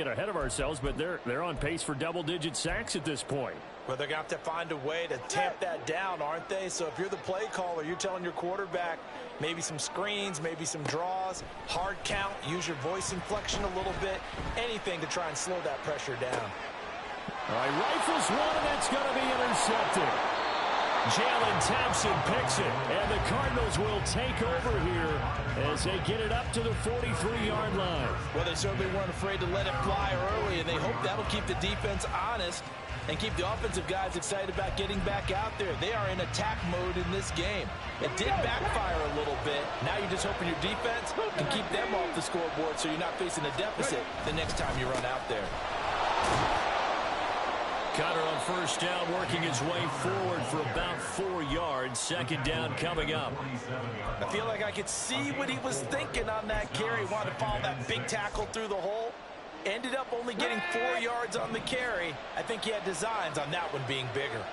get ahead of ourselves, but they're on pace for double-digit sacks at this point. Well, they're going to have to find a way to tamp that down, aren't they? So if you're the play caller, you're telling your quarterback maybe some screens, maybe some draws, hard count, use your voice inflection a little bit, anything to try and slow that pressure down. All right, rifles one, and it's going to be intercepted. Jalen Thompson picks it, and the Cardinals will take over here as they get it up to the 43-yard line. Well, they certainly weren't afraid to let it fly early, and they hope that'll keep the defense honest and keep the offensive guys excited about getting back out there. They are in attack mode in this game. It did backfire a little bit. Now you're just hoping your defense can keep them off the scoreboard so you're not facing a deficit the next time you run out there. Cutter on first down, working his way forward for about 4 yards. Second down coming up. I feel like I could see what he was thinking on that carry. Wanted to follow that big tackle through the hole. Ended up only getting 4 yards on the carry. I think he had designs on that one being bigger.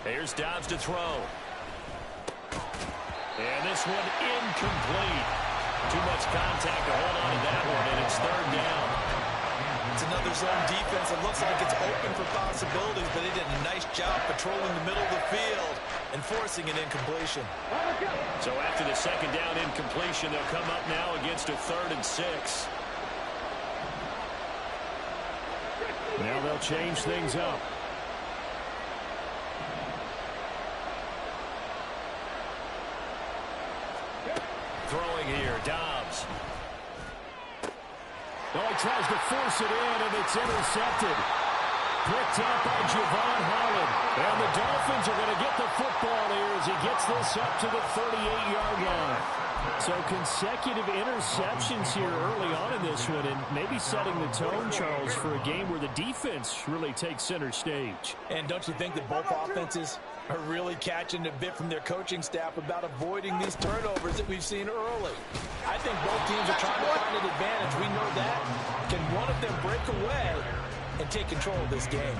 Here's Dobbs to throw. And this one incomplete. Too much contact to hold on to that one, and it's third down. It's another zone defense. It looks like it's open for possibilities, but they did a nice job patrolling the middle of the field and forcing an incompletion. So after the second down incompletion, they'll come up now against a 3rd and 6. Now they'll change things up. Throwing here, Dobbs. Oh, he tries to force it in, and it's intercepted. Picked up by Javon Holland. And the Dolphins are going to get the football here as he gets this up to the 38-yard line. So consecutive interceptions here early on in this one, and maybe setting the tone, Charles, for a game where the defense really takes center stage. And don't you think that both offenses are really catching a bit from their coaching staff about avoiding these turnovers that we've seen early? I think both teams are trying to find an advantage. We know that. Can one of them break away and take control of this game?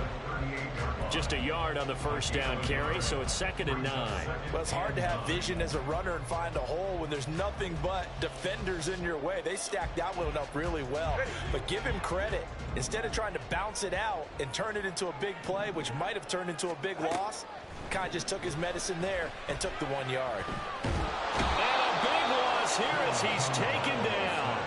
Just a yard on the first down carry, so it's 2nd and 9. Well, it's hard to have vision as a runner and find a hole when there's nothing but defenders in your way. They stacked that one up really well. But give him credit. Instead of trying to bounce it out and turn it into a big play, which might have turned into a big loss, kind of just took his medicine there and took the 1 yard. And a big loss here as he's taken down.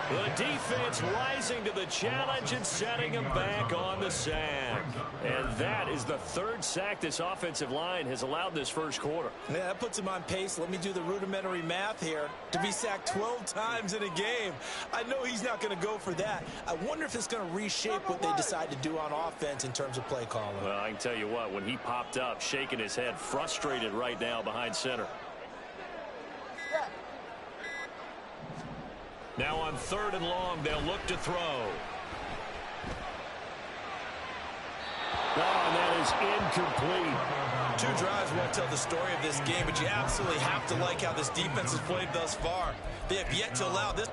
The defense rising to the challenge and setting him back on the sack. And that is the 3rd sack this offensive line has allowed this first quarter. Yeah, that puts him on pace. Let me do the rudimentary math here. To be sacked 12 times in a game. I know he's not going to go for that. I wonder if it's going to reshape what they decide to do on offense in terms of play calling. Well, I can tell you what, when he popped up, shaking his head, frustrated right now behind center. Now on 3rd and long, they'll look to throw. Oh, and that is incomplete. 2 drives won't tell the story of this game, but you absolutely have to like how this defense has played thus far. They have yet to allow this.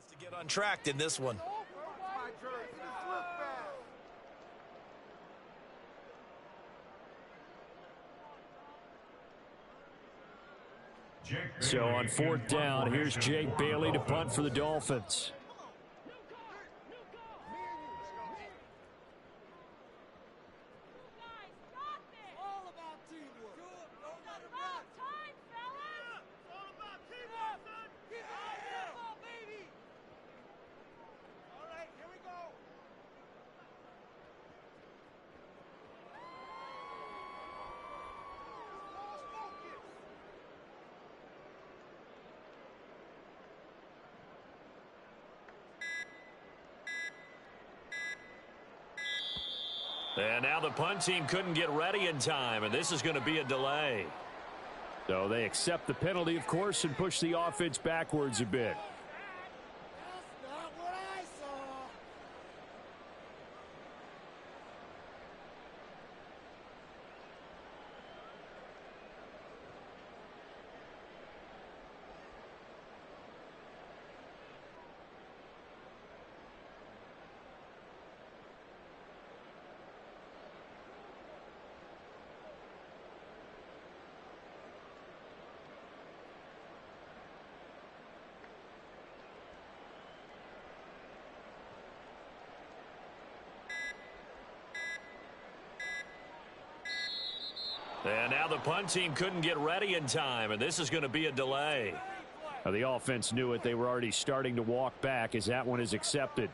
To get untracked in this one. So on 4th down, here's Jake Bailey to punt for the Dolphins. And now the punt team couldn't get ready in time, and this is going to be a delay. So they accept the penalty, of course, and push the offense backwards a bit. And now the punt team couldn't get ready in time, and this is going to be a delay. Now the offense knew it. They were already starting to walk back as that one is accepted.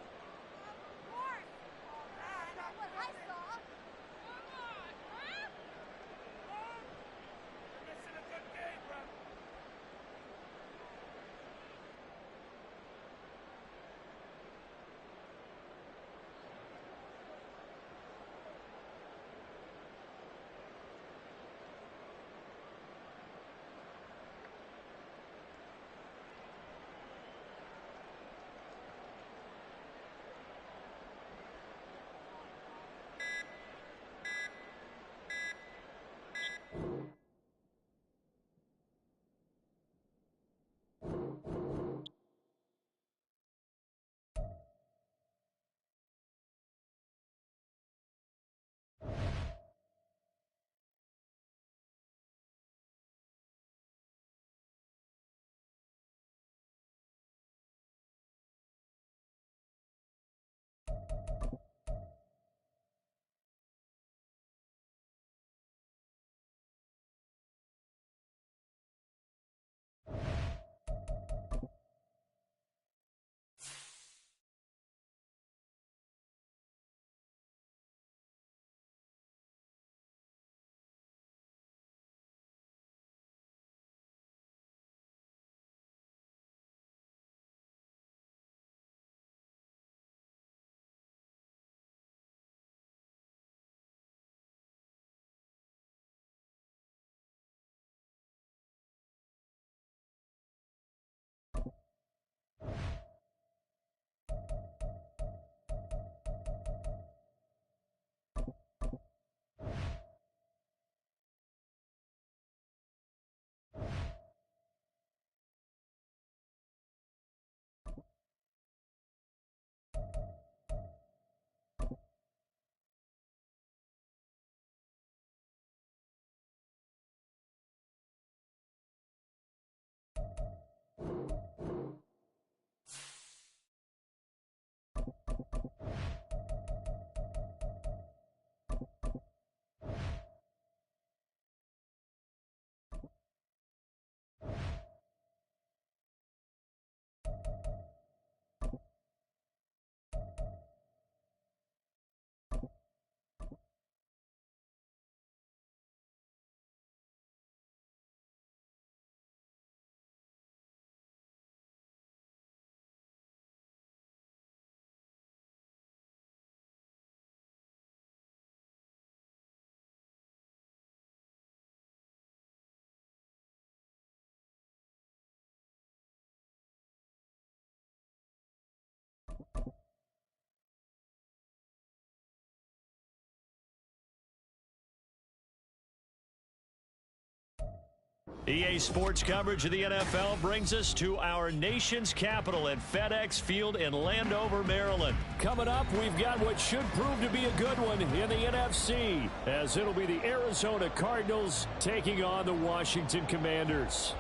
EA Sports coverage of the NFL brings us to our nation's capital at FedEx Field in Landover, Maryland. Coming up, we've got what should prove to be a good one in the NFC, as it'll be the Arizona Cardinals taking on the Washington Commanders.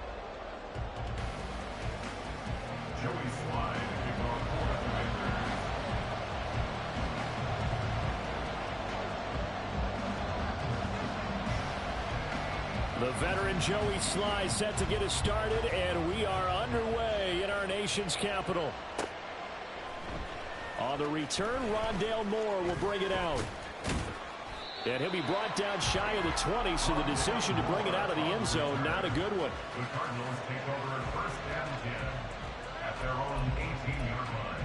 The veteran Joey Sly set to get us started, and we are underway in our nation's capital. On the return, Rondale Moore will bring it out. And he'll be brought down shy of the 20, so the decision to bring it out of the end zone, not a good one. The Cardinals take over at 1st and 10 at their own 18-yard line.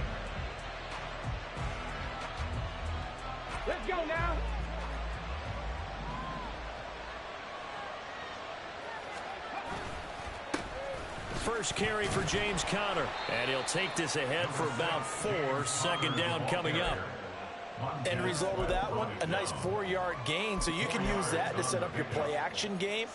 Let's go now. first carry for James Conner. And he'll take this ahead for about 4. Second down coming up. End result of that one, a nice 4-yard gain. So you can use that to set up your play-action game,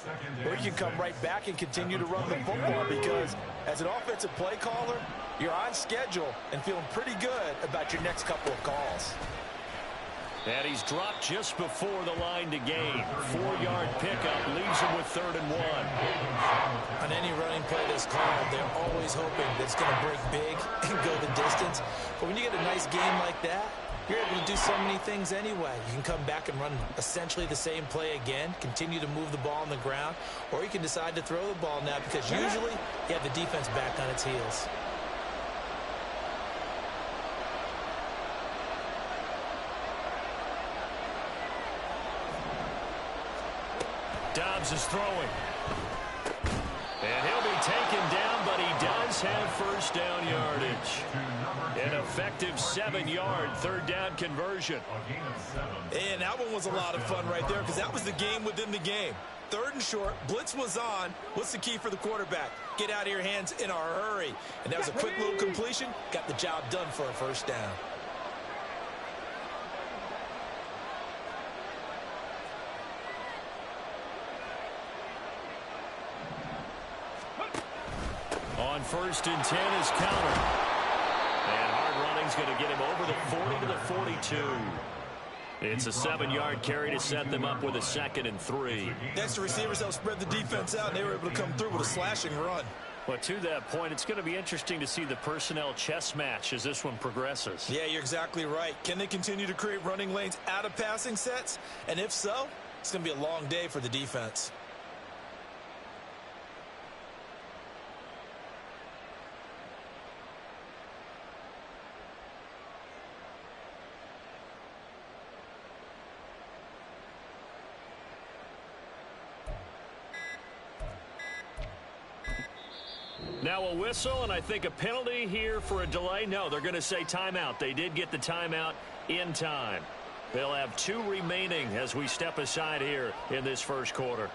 or you can come right back and continue to run the football, because as an offensive play caller, you're on schedule and feeling pretty good about your next couple of calls. And he's dropped just before the line to gain. 4-yard pickup leaves him with 3rd and 1. On any running play that's called, they're always hoping that it's going to break big and go the distance. But when you get a nice game like that, you're able to do so many things anyway. You can come back and run essentially the same play again, continue to move the ball on the ground, or you can decide to throw the ball now, because usually you have the defense back on its heels. Dobbs is throwing. And he'll be taken down, but he does have first down yardage. An effective 7-yard 3rd down conversion. And that one was a lot of fun right there, because that was the game within the game. 3rd and short, blitz was on. What's the key for the quarterback? Get out of your hands in a hurry. And that was a quick little completion. Got the job done for a first down. On 1st and 10 is Conner. And hard running's going to get him over the 40 to the 42. It's a 7-yard carry to set them up with a 2nd and 3. Next, the receivers helped spread the defense out, and they were able to come through with a slashing run. Well, to that point, it's going to be interesting to see the personnel chess match as this one progresses. Yeah, you're exactly right. Can they continue to create running lanes out of passing sets? And if so, it's going to be a long day for the defense. Now a whistle, and I think a penalty here for a delay. No, they're going to say timeout. They did get the timeout in time. They'll have 2 remaining as we step aside here in this first quarter.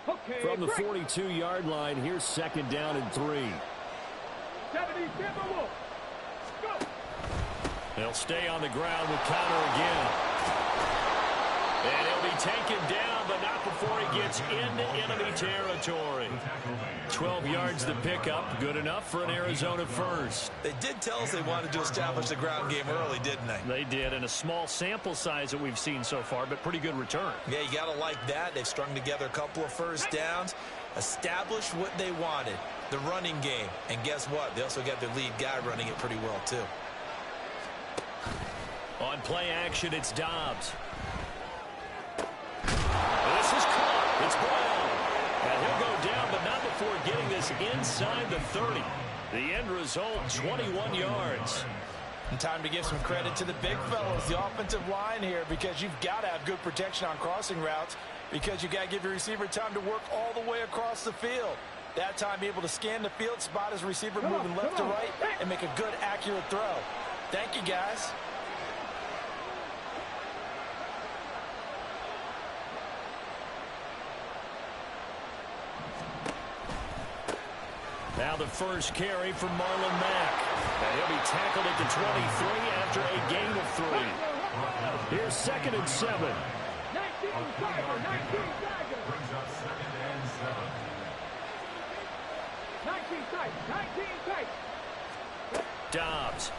Okay, from the 42-yard line, here's 2nd down and 3. 77 more. Go. They'll stay on the ground with Conner again. And he'll be taken down, but not before he gets into enemy territory. 12 yards to pick up. Good enough for an Arizona first. They did tell us they wanted to establish the ground game early, didn't they? They did, and a small sample size that we've seen so far, but pretty good return. Yeah, you got to like that. They've strung together a couple of first downs, established what they wanted, the running game. And guess what? They also got their lead guy running it pretty well, too. On play action, it's Dobbs. This is caught. It's Brown. And he'll go down, but not before getting this inside the 30. The end result, 21 yards. And time to give some credit to the big fellows, the offensive line here, because you've got to have good protection on crossing routes, because you've got to give your receiver time to work all the way across the field. That time, be able to scan the field, spot his receiver moving left to right, and make a good, accurate throw. Thank you, guys. Now the first carry for Marlon Mack. And he'll be tackled at the 23 after a gain of 3. Here's 2nd and 7. 19 Tiger, 19 Tiger. Brings up 2nd and 7. 19 tight, 19 tight. Dobbs.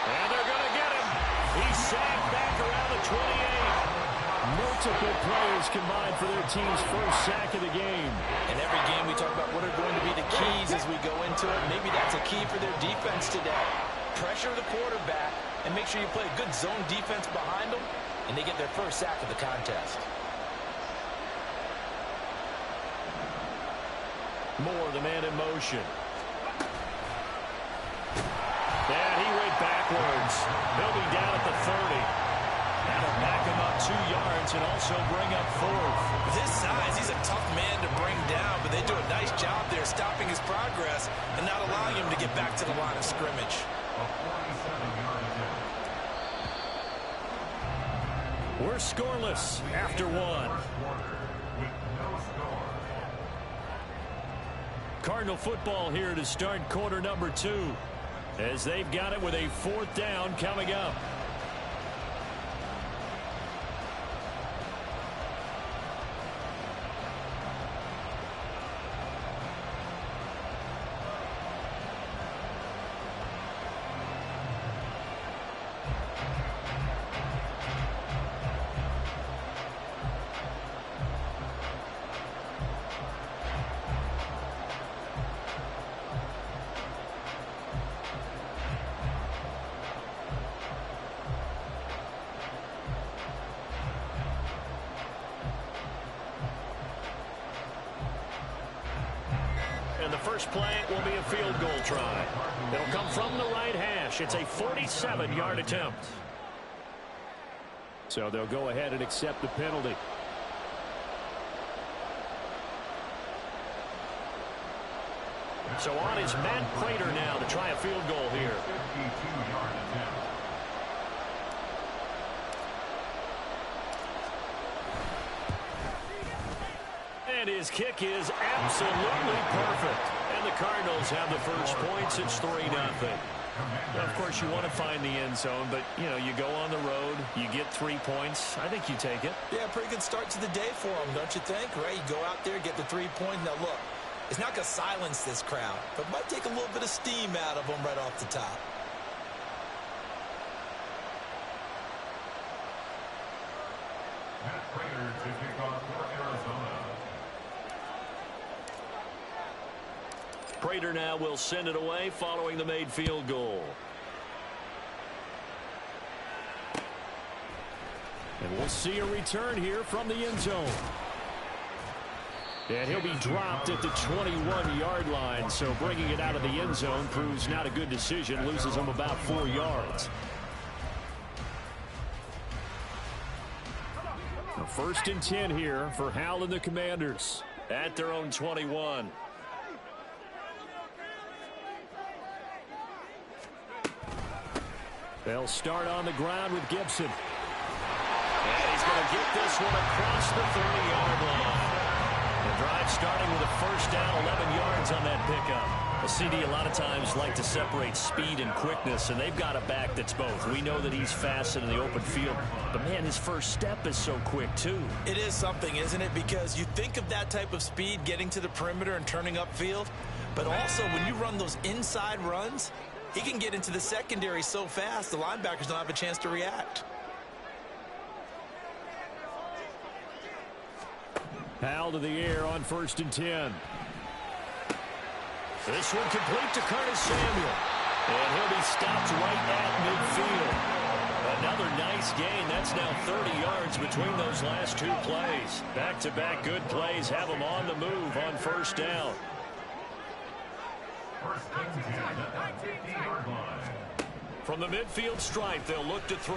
And they're going to get him. He's sacked back around the 28. Multiple players combined for their team's first sack of the game. In every game we talk about what are going to be the keys as we go into it. Maybe that's a key for their defense today. Pressure the quarterback and make sure you play a good zone defense behind them, and they get their first sack of the contest. Moore, the man in motion. And he went backwards. He'll be down at the 30. That'll back him up 2 yards and also bring up 4th. With his size, he's a tough man to bring down, but they do a nice job there stopping his progress and not allowing him to get back to the line of scrimmage. A 47-yard attempt. We're scoreless after one. First quarter with no score. Cardinal football here to start quarter number 2, as they've got it with a 4th down coming up. And the first play will be a field goal try. It'll come from the right hash. It's a 47-yard attempt. So they'll go ahead and accept the penalty. So on is Matt Prater now to try a field goal here. 52-yard attempt. And his kick is absolutely perfect. And the Cardinals have the first points. It's 3-0. Now, of course, you want to find the end zone, but, you know, you go on the road, you get 3 points. I think you take it. Yeah, pretty good start to the day for them, don't you think? Right? You go out there, get the 3 points. Now, look, it's not going to silence this crowd, but it might take a little bit of steam out of them right off the top. Matt Prater to kick off for Arizona. Prater now will send it away following the made field goal. And we'll see a return here from the end zone. And he'll be dropped at the 21-yard line, so bringing it out of the end zone proves not a good decision, loses him about 4 yards. Now, 1st and 10 here for Howell and the Commanders at their own 21. They'll start on the ground with Gibson. And he's going to get this one across the 30-yard line. The drive starting with a first down, 11 yards on that pickup. A CD a lot of times like to separate speed and quickness, and they've got a back that's both. We know that he's fast in the open field, but, man, his first step is so quick, too. It is something, isn't it? Because you think of that type of speed getting to the perimeter and turning upfield, but also when you run those inside runs, he can get into the secondary so fast, the linebackers don't have a chance to react. Howell to the air on 1st and 10. This one complete to Curtis Samuel. And he'll be stopped right at midfield. Another nice gain. That's now 30 yards between those last 2 plays. Back-to-back good plays have him on the move on 1st down. First and 10 at the 50-yard line. From the midfield stripe, they'll look to throw.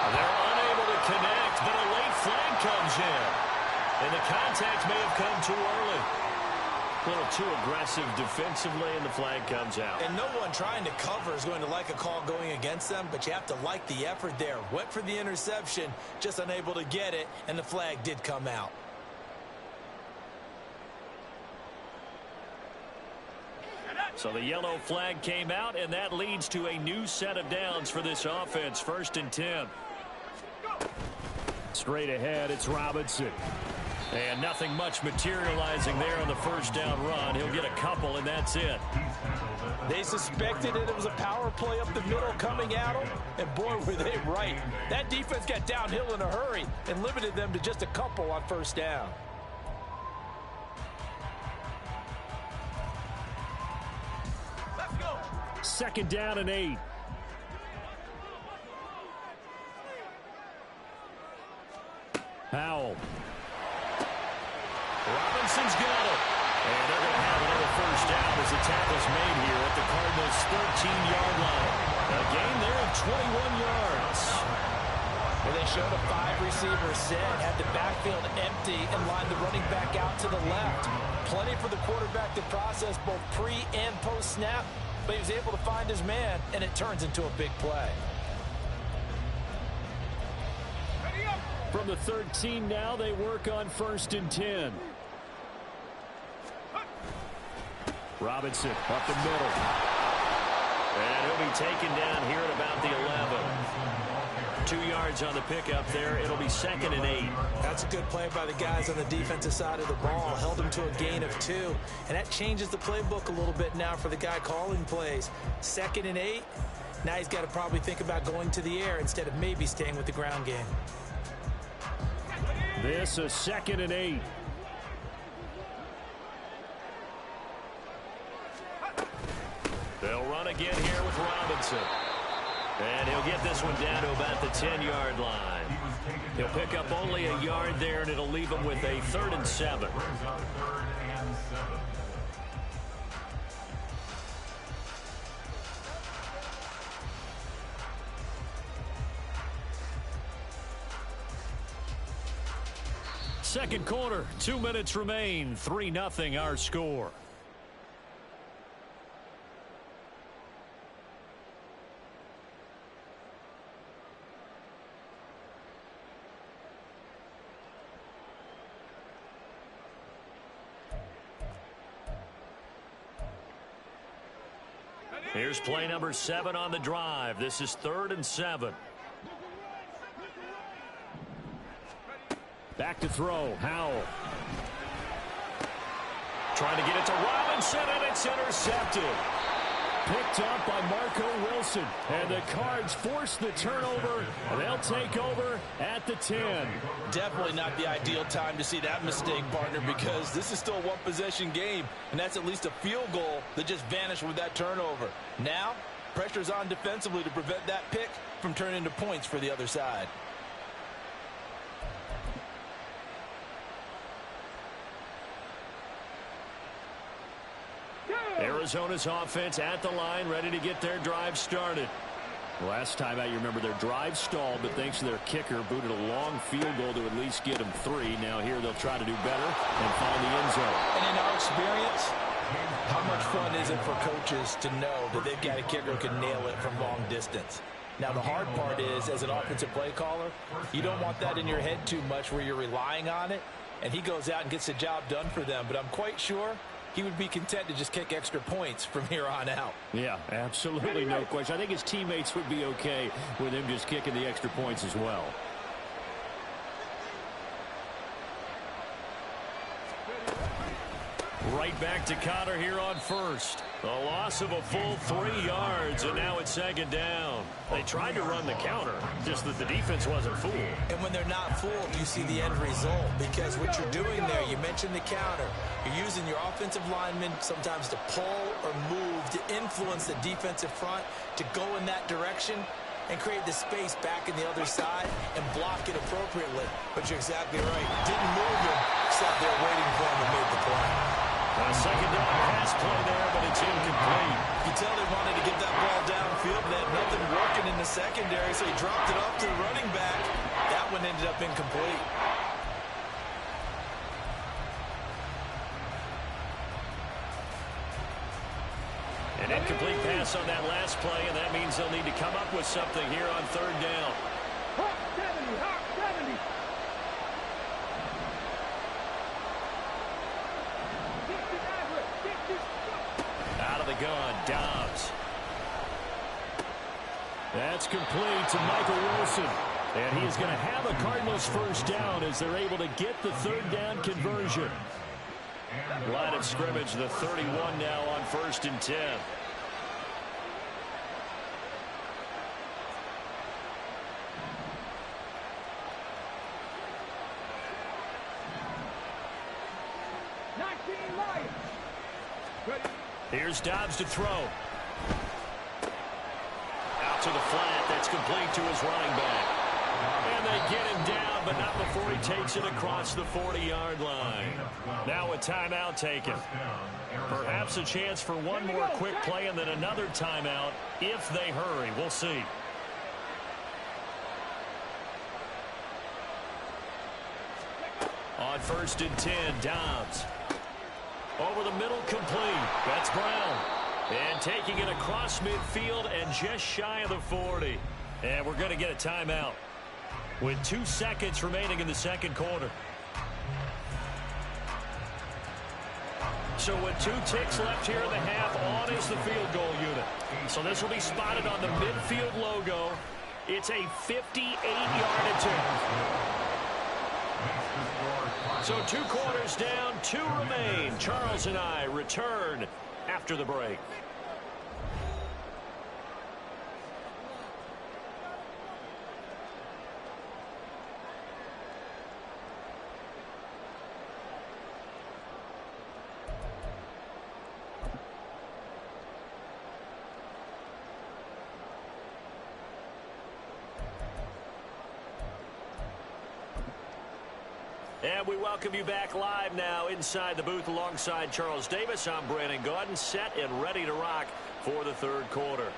They're unable to connect, but a late flag comes in. And the contact may have come too early. A little too aggressive defensively, and the flag comes out. And no one trying to cover is going to like a call going against them, but you have to like the effort there. Went for the interception, just unable to get it, and the flag did come out. So the yellow flag came out, and that leads to a new set of downs for this offense. 1st and 10. Straight ahead, it's Robinson. And nothing much materializing there on the first down run. He'll get a couple, and that's it. They suspected it was a power play up the middle coming at them, and boy, were they right. That defense got downhill in a hurry and limited them to just a couple on first down. Let's go. 2nd down and 8. Howell. Robinson's got it. And they're going to have another first down as the tackle's made here at the Cardinals' 13-yard line. A gain there of 21 yards. Well, they They showed a 5-receiver set, had the backfield empty, and lined the running back out to the left. Plenty for the quarterback to process both pre- and post-snap, but he was able to find his man, and it turns into a big play. From the 13 now, they work on 1st and 10. Robinson up the middle. And he'll be taken down here at about the 11. 2 yards on the pickup there. It'll be 2nd and 8. That's a good play by the guys on the defensive side of the ball. Held him to a gain of 2. And that changes the playbook a little bit now for the guy calling plays. 2nd and 8. Now he's got to probably think about going to the air instead of maybe staying with the ground game. This is 2nd and 8. They'll run again here with Robinson. And he'll get this one down to about the 10-yard line. He'll pick up only a yard there, and it'll leave him with a 3rd and 7. Second quarter, 2 minutes remain. 3-0 our score. Here's play number 7 on the drive. This is 3rd and 7. Back to throw. Howell. Trying to get it to Robinson, and it's intercepted. Picked up by Marco Wilson. And the Cards force the turnover, and they'll take over at the 10. Definitely not the ideal time to see that mistake, partner, because this is still a one-possession game, and that's at least a field goal that just vanished with that turnover. Now, pressure's on defensively to prevent that pick from turning into points for the other side. Arizona's offense at the line, ready to get their drive started. Last time out, you remember their drive stalled, but thanks to their kicker, booted a long field goal to at least get them 3. Now here they'll try to do better and find the end zone. And in our experience, how much fun is it for coaches to know that they've got a kicker who can nail it from long distance? Now, the hard part is, as an offensive play caller, you don't want that in your head too much where you're relying on it, and he goes out and gets the job done for them. But I'm quite sure he would be content to just kick extra points from here on out. Yeah, absolutely no question. I think his teammates would be okay with him just kicking the extra points as well. Right back to Connor here on 1st. A loss of a full 3 yards, and now it's 2nd down. They tried to run the counter, just that the defense wasn't fooled. And when they're not fooled, you see the end result, because what you're doing there, you mentioned the counter. You're using your offensive linemen sometimes to pull or move to influence the defensive front to go in that direction and create the space back in the other side and block it appropriately. But you're exactly right. Didn't move him, sat there waiting for him and made the play. A 2nd down pass play there, but it's incomplete. You can tell they wanted to get that ball downfield, but they had nothing working in the secondary, so he dropped it off to the running back. That one ended up incomplete. An incomplete pass on that last play, and that means they'll need to come up with something here on 3rd down. Hawk 70, Hawk 70. Out of the gun, Dobbs. That's complete to Michael Wilson. And he's going to have a Cardinals 1st down as they're able to get the 3rd down conversion. Line of scrimmage, the 31 now on 1st and 10. Here's Dobbs to throw. Out to the flat. That's complete to his running back. And they get him down, but not before he takes it across the 40-yard line. Now a timeout taken. Perhaps a chance for one more quick play and then another timeout if they hurry. We'll see. First and 10, Dobbs. Over the middle, complete. That's Brown. And taking it across midfield and just shy of the 40. And we're going to get a timeout with 2 seconds remaining in the second quarter. So with 2 ticks left here in the half, on is the field goal unit. So this will be spotted on the midfield logo. It's a 58-yard attempt. So 2 quarters down, 2 remain. Charles and I return after the break. And we welcome you back live now inside the booth alongside Charles Davis. I'm Brandon Gaudin, set and ready to rock for the third quarter.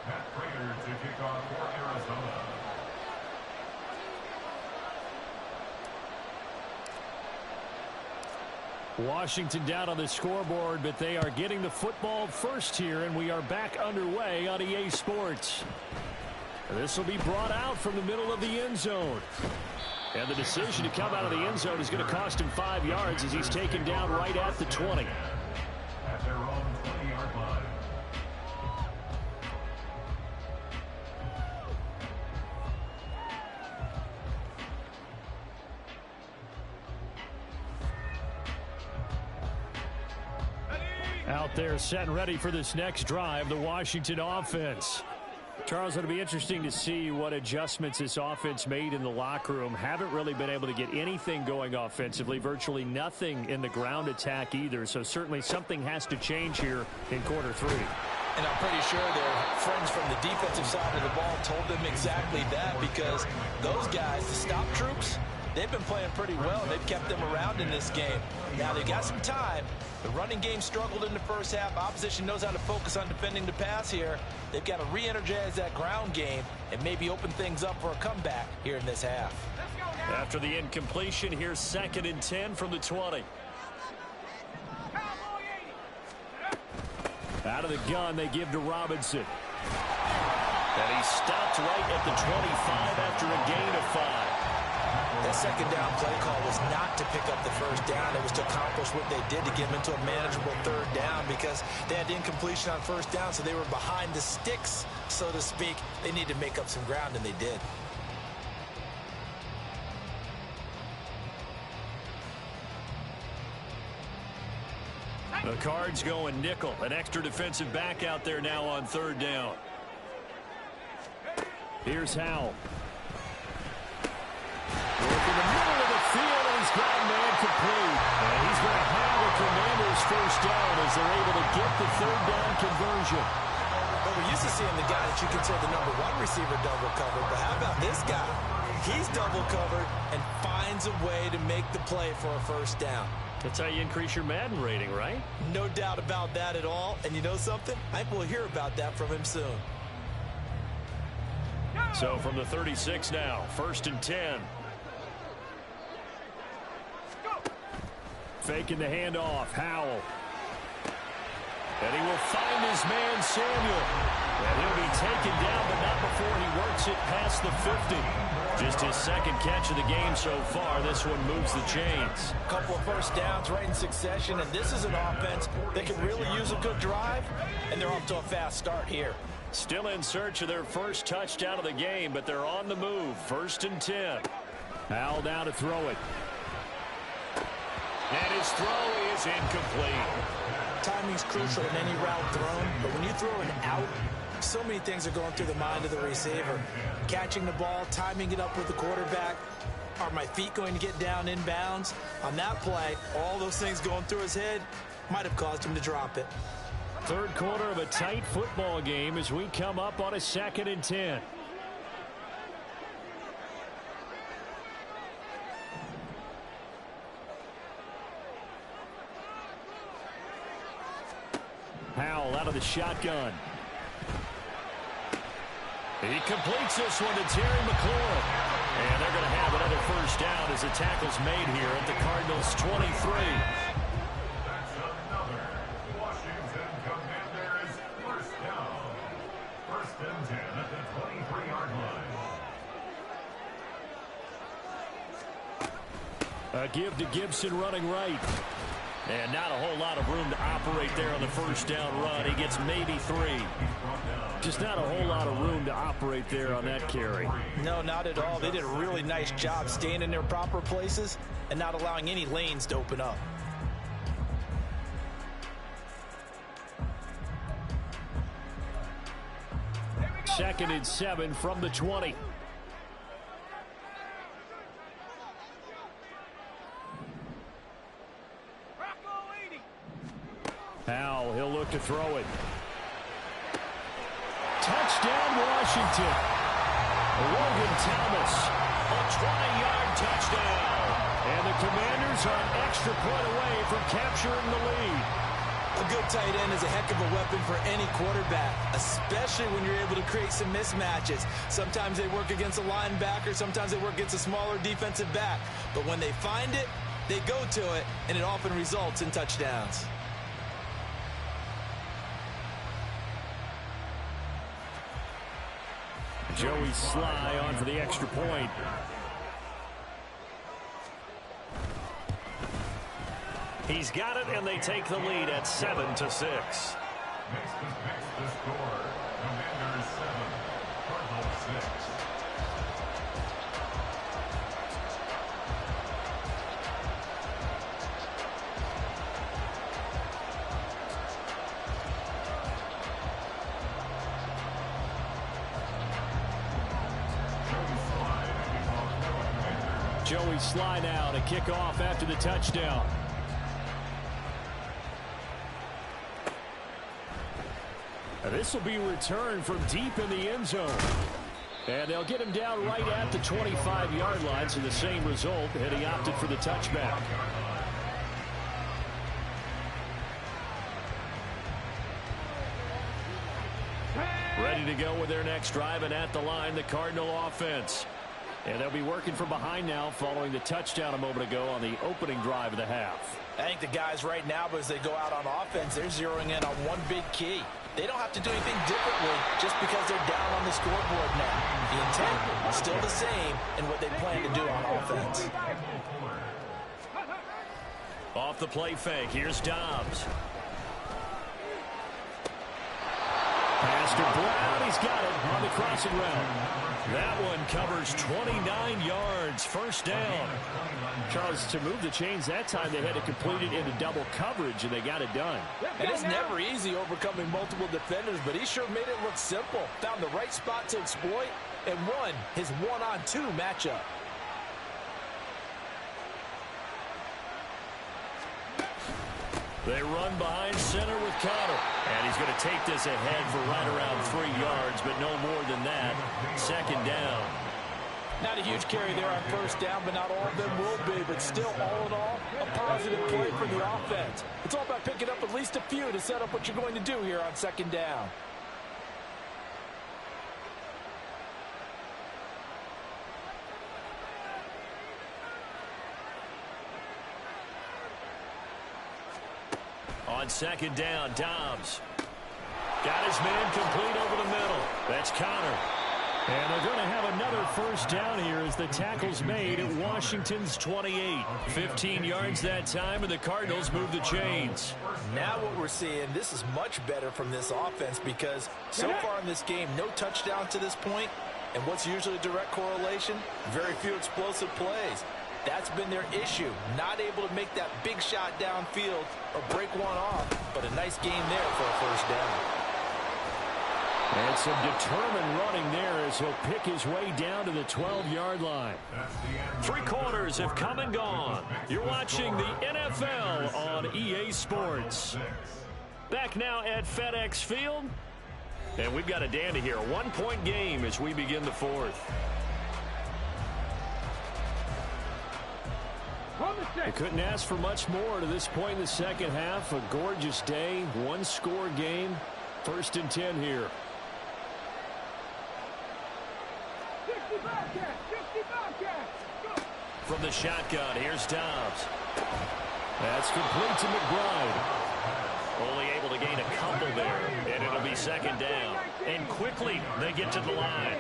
Matt Prater to kick off for Arizona. Washington down on the scoreboard, but they are getting the football first here, and we are back underway on EA Sports. This will be brought out from the middle of the end zone. And the decision to come out of the end zone is going to cost him 5 yards as he's taken down right at the 20. At their own 20-yard line. Out there set and ready for this next drive, the Washington offense. Charles, it'll be interesting to see what adjustments this offense made in the locker room. Haven't really been able to get anything going offensively, virtually nothing in the ground attack either. So certainly something has to change here in quarter 3. And I'm pretty sure their friends from the defensive side of the ball told them exactly that, because those guys, the stop troops, they've been playing pretty well. They've kept them around in this game. Now they've got some time. The running game struggled in the first half. Opposition knows how to focus on defending the pass here. They've got to re-energize that ground game and maybe open things up for a comeback here in this half. After the incompletion, here's 2nd and 10 from the 20. Out of the gun, they give to Robinson. And he's stopped right at the 25 after a gain of 5. That second down play call was not to pick up the first down. It was to accomplish what they did to get them into a manageable third down, because they had incompletion on first down, so they were behind the sticks, so to speak. They need to make up some ground, and they did. The Cards going nickel. An extra defensive back out there now on 3rd down. Here's Howell. In the middle of the field, he's got a man complete. And he's going to have the Commanders' first down as they're able to get the 3rd down conversion. Well, we're used to seeing the guy that you consider the number 1 receiver double covered, but how about this guy? He's double covered and finds a way to make the play for a first down. That's how you increase your Madden rating, right? No doubt about that at all. And you know something? I think we'll hear about that from him soon. So from the 36 now, 1st and 10. Faking the handoff, Howell. And he will find his man, Samuel. And he'll be taken down, but not before he works it past the 50. Just his 2nd catch of the game so far. This one moves the chains. A couple of first downs right in succession, and this is an offense that can really use a good drive, and they're off to a fast start here. Still in search of their first touchdown of the game, but they're on the move. 1st and 10. Howell down to throw it. And his throw is incomplete. Timing's crucial in any route thrown, but when you throw an out, so many things are going through the mind of the receiver. Catching the ball, timing it up with the quarterback. Are my feet going to get down inbounds? On that play, all those things going through his head might have caused him to drop it. 3rd quarter of a tight football game as we come up on a 2nd and 10. out of the shotgun. He completes this one to Terry McLaurin. And they're going to have another first down as the tackle's made here at the Cardinals' 23. That's another Washington Commanders first down. First and 10 at the 23-yard line. A give to Gibson running right. And not a whole lot of room to operate there on the first down run. He gets maybe 3. Just not a whole lot of room to operate there on that carry. No, not at all. They did a really nice job staying in their proper places and not allowing any lanes to open up. Second and 7 from the 20. Howell, he'll look to throw it. Touchdown, Washington. Logan Thomas, a 20-yard touchdown. And the Commanders are an extra point away from capturing the lead. A good tight end is a heck of a weapon for any quarterback, especially when you're able to create some mismatches. Sometimes they work against a linebacker, sometimes they work against a smaller defensive back. But when they find it, they go to it, and it often results in touchdowns. Joey Sly on for the extra point. He's got it, and they take the lead at 7-6. Makes the score. Commanders 7, Cardinals 6. Joey Sly now to kick off after the touchdown. This will be returned from deep in the end zone. And they'll get him down right at the 25-yard line, so the same result, and he opted for the touchback. Ready to go with their next drive, and at the line, the Cardinal offense. And they'll be working from behind now following the touchdown a moment ago on the opening drive of the half. I think the guys right now, as they go out on offense, they're zeroing in on one big key. They don't have to do anything differently just because they're down on the scoreboard now. The intent is still the same in what they plan to do on offense. Off the play fake, here's Dobbs. Pass to Brown, he's got it on the crossing route. That one covers 29 yards, first down. Charles, to move the chains that time, they had to complete it into double coverage, and they got it done. And it's never easy overcoming multiple defenders, but he sure made it look simple. Found the right spot to exploit and won his one-on-two matchup. They run behind center with Connor. And he's going to take this ahead for right around 3 yards, but no more than that. Second down. Not a huge carry there on first down, but not all of them will be. But still, all in all, a positive play for the offense. It's all about picking up at least a few to set up what you're going to do here on second down. On second down, Dobbs. Got his man complete over the middle. That's Connor. And they're going to have another first down here as the tackle's made at Washington's 28. 15 yards that time, and the Cardinals move the chains. Now what we're seeing, this is much better from this offense because so far in this game, no touchdown to this point. And what's usually a direct correlation? Very few explosive plays. That's been their issue. Not able to make that big shot downfield or break one off, but a nice game there for a first down. And some determined running there as he'll pick his way down to the 12-yard line. 3 quarters have come and gone. You're watching the NFL on EA Sports. Back now at FedEx Field. And we've got a dandy here. A 1-point game as we begin the fourth. We couldn't ask for much more to this point in the second half. A gorgeous day, 1-score game. First and 10 here. 60 Bobcats! 60 Bobcats! Go! From the shotgun, here's Dobbs. That's complete to McBride. Only able to gain a couple there, and it'll be second down. And quickly, they get to the line.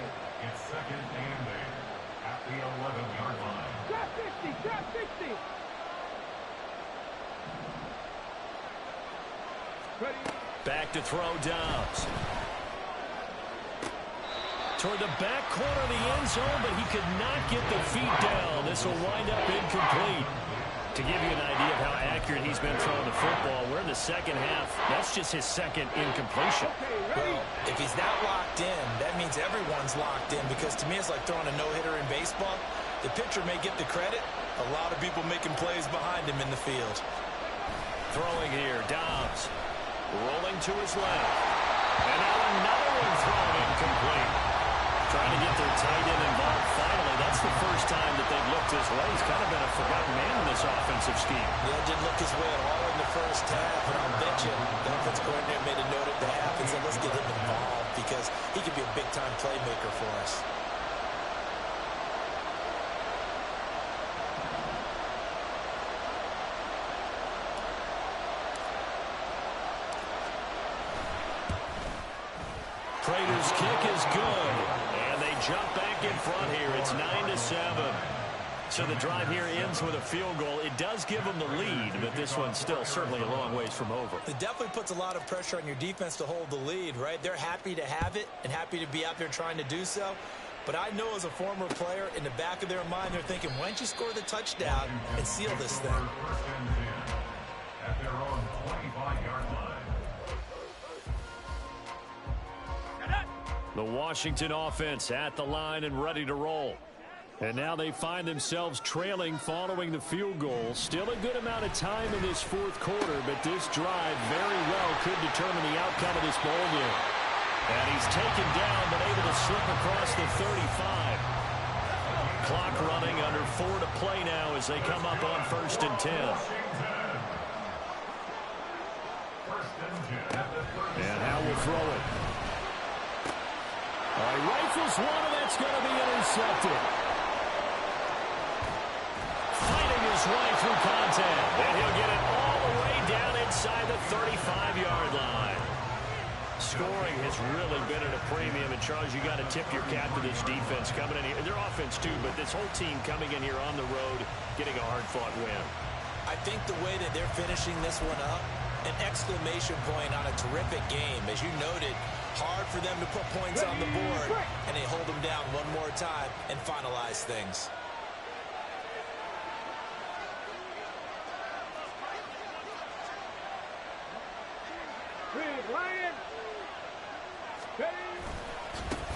It's second and 8 at the 11-yard line. Top 60! Top 60! Ready? Back to throw Dobbs. Toward the back corner of the end zone, but he could not get the feet down. This will wind up incomplete. To give you an idea of how accurate he's been throwing the football, we're in the second half. That's just his second incompletion. Well, if he's not locked in, that means everyone's locked in, because to me it's like throwing a no-hitter in baseball. The pitcher may get the credit. A lot of people making plays behind him in the field. Throwing here, Dobbs. Rolling to his left. And now another one thrown incomplete. Trying to get their tight end involved finally. That's the first time that they've looked his way. He's kind of been a forgotten man in this offensive scheme. Yeah, didn't look his way at all in the first half, and I'll bet you the offense coordinator made a note at the half and said, let's get him involved because he could be a big-time playmaker for us. Prater's kick is good. And they jump back in front here. It's 9-7. So the drive here ends with a field goal. It does give them the lead, but this one's still certainly a long ways from over. It definitely puts a lot of pressure on your defense to hold the lead, right? They're happy to have it and happy to be out there trying to do so. But I know as a former player, in the back of their mind, they're thinking, why don't you score the touchdown and seal this thing? First and 10 at their own 25-yard line. The Washington offense at the line and ready to roll. And now they find themselves trailing following the field goal. Still a good amount of time in this fourth quarter, but this drive very well could determine the outcome of this ball game. And he's taken down, but able to slip across the 35. Clock running, under 4 to play now as they come up on first and 10. And Howe will throw it. All right, rifles one, and that's going to be intercepted. Fighting his way through contact, and he'll get it all the way down inside the 35-yard line. Scoring has really been at a premium, and Charles, you got to tip your cap to this defense coming in here. Their offense too, but this whole team coming in here on the road, getting a hard-fought win. I think the way that they're finishing this one up, an exclamation point on a terrific game. As you noted, hard for them to put points on the board, and they hold them down one more time and finalize things. Big Lion!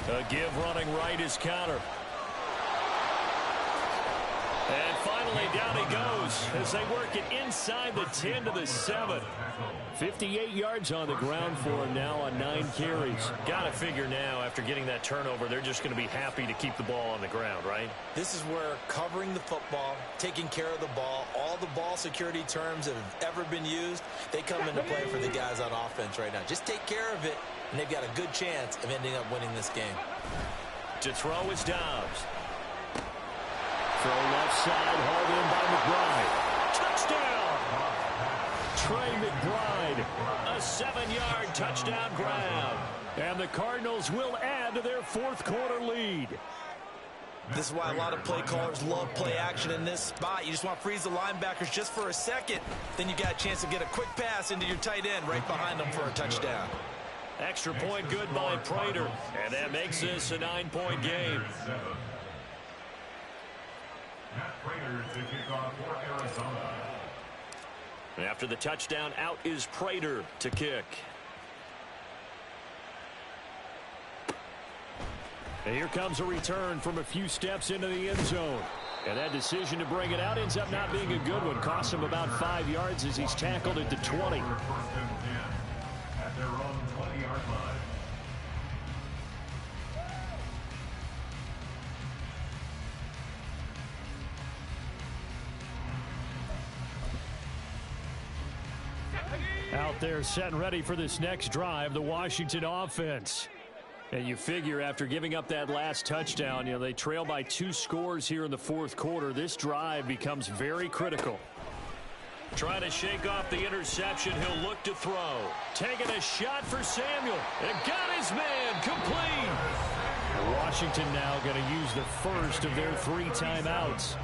A give running right is counter. And finally down he goes as they work it inside the 10 to the 7. 58 yards on the ground for him now on 9 carries. Got to figure now after getting that turnover, they're just going to be happy to keep the ball on the ground, right? This is where covering the football, taking care of the ball, all the ball security terms that have ever been used, they come into play for the guys on offense right now. Just take care of it, and they've got a good chance of ending up winning this game. To throw is Dobbs. Throw left side, hauled in by McBride. Touchdown! Trey McBride, a 7-yard touchdown grab. And the Cardinals will add to their fourth quarter lead. This is why a lot of play callers love play action in this spot. You just want to freeze the linebackers just for a second. Then you got a chance to get a quick pass into your tight end right behind them for a touchdown. Extra point good by Prater. And that makes this a 9-point game. After the touchdown, out is Prater to kick. And here comes a return from a few steps into the end zone. And that decision to bring it out ends up not being a good one. Costs him about 5 yards as he's tackled at the 20. At their own 20-yard line. Out there set and ready for this next drive, the Washington offense. And you figure after giving up that last touchdown, they trail by 2 scores here in the fourth quarter. This drive becomes very critical. Trying to shake off the interception. He'll look to throw. Taking a shot for Samuel. And got his man complete. Washington now going to use the first of their 3 timeouts.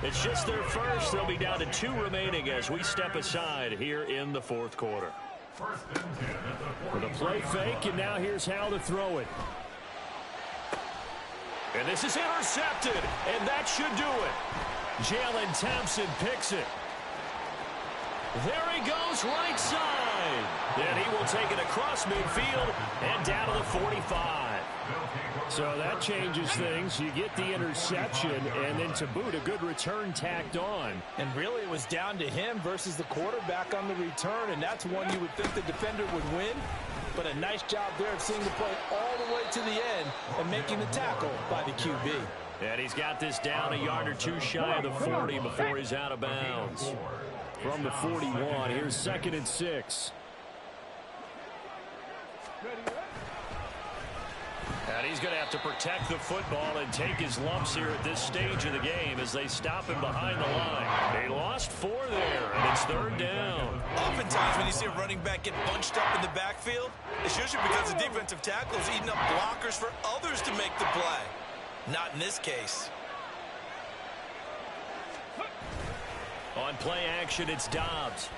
It's just their first. They'll be down to 2 remaining as we step aside here in the fourth quarter. With a play fake, and now here's how to throw it. And this is intercepted, and that should do it. Jalen Thompson picks it. There he goes, right side. And he will take it across midfield and down to the 45. So that changes things. You get the interception, and then to boot, a good return tacked on. And really, it was down to him versus the quarterback on the return, and that's one you would think the defender would win. But a nice job there of seeing the play all the way to the end and making the tackle by the QB. And he's got this down a yard or 2 shy of the 40 before he's out of bounds. From the 41, here's 2nd and 6. And he's going to have to protect the football and take his lumps here at this stage of the game as they stop him behind the line. They lost 4 there, and it's 3rd down. Oftentimes when you see a running back get bunched up in the backfield, it's usually because the defensive tackle is eating up blockers for others to make the play. Not in this case. On play action, it's Dobbs.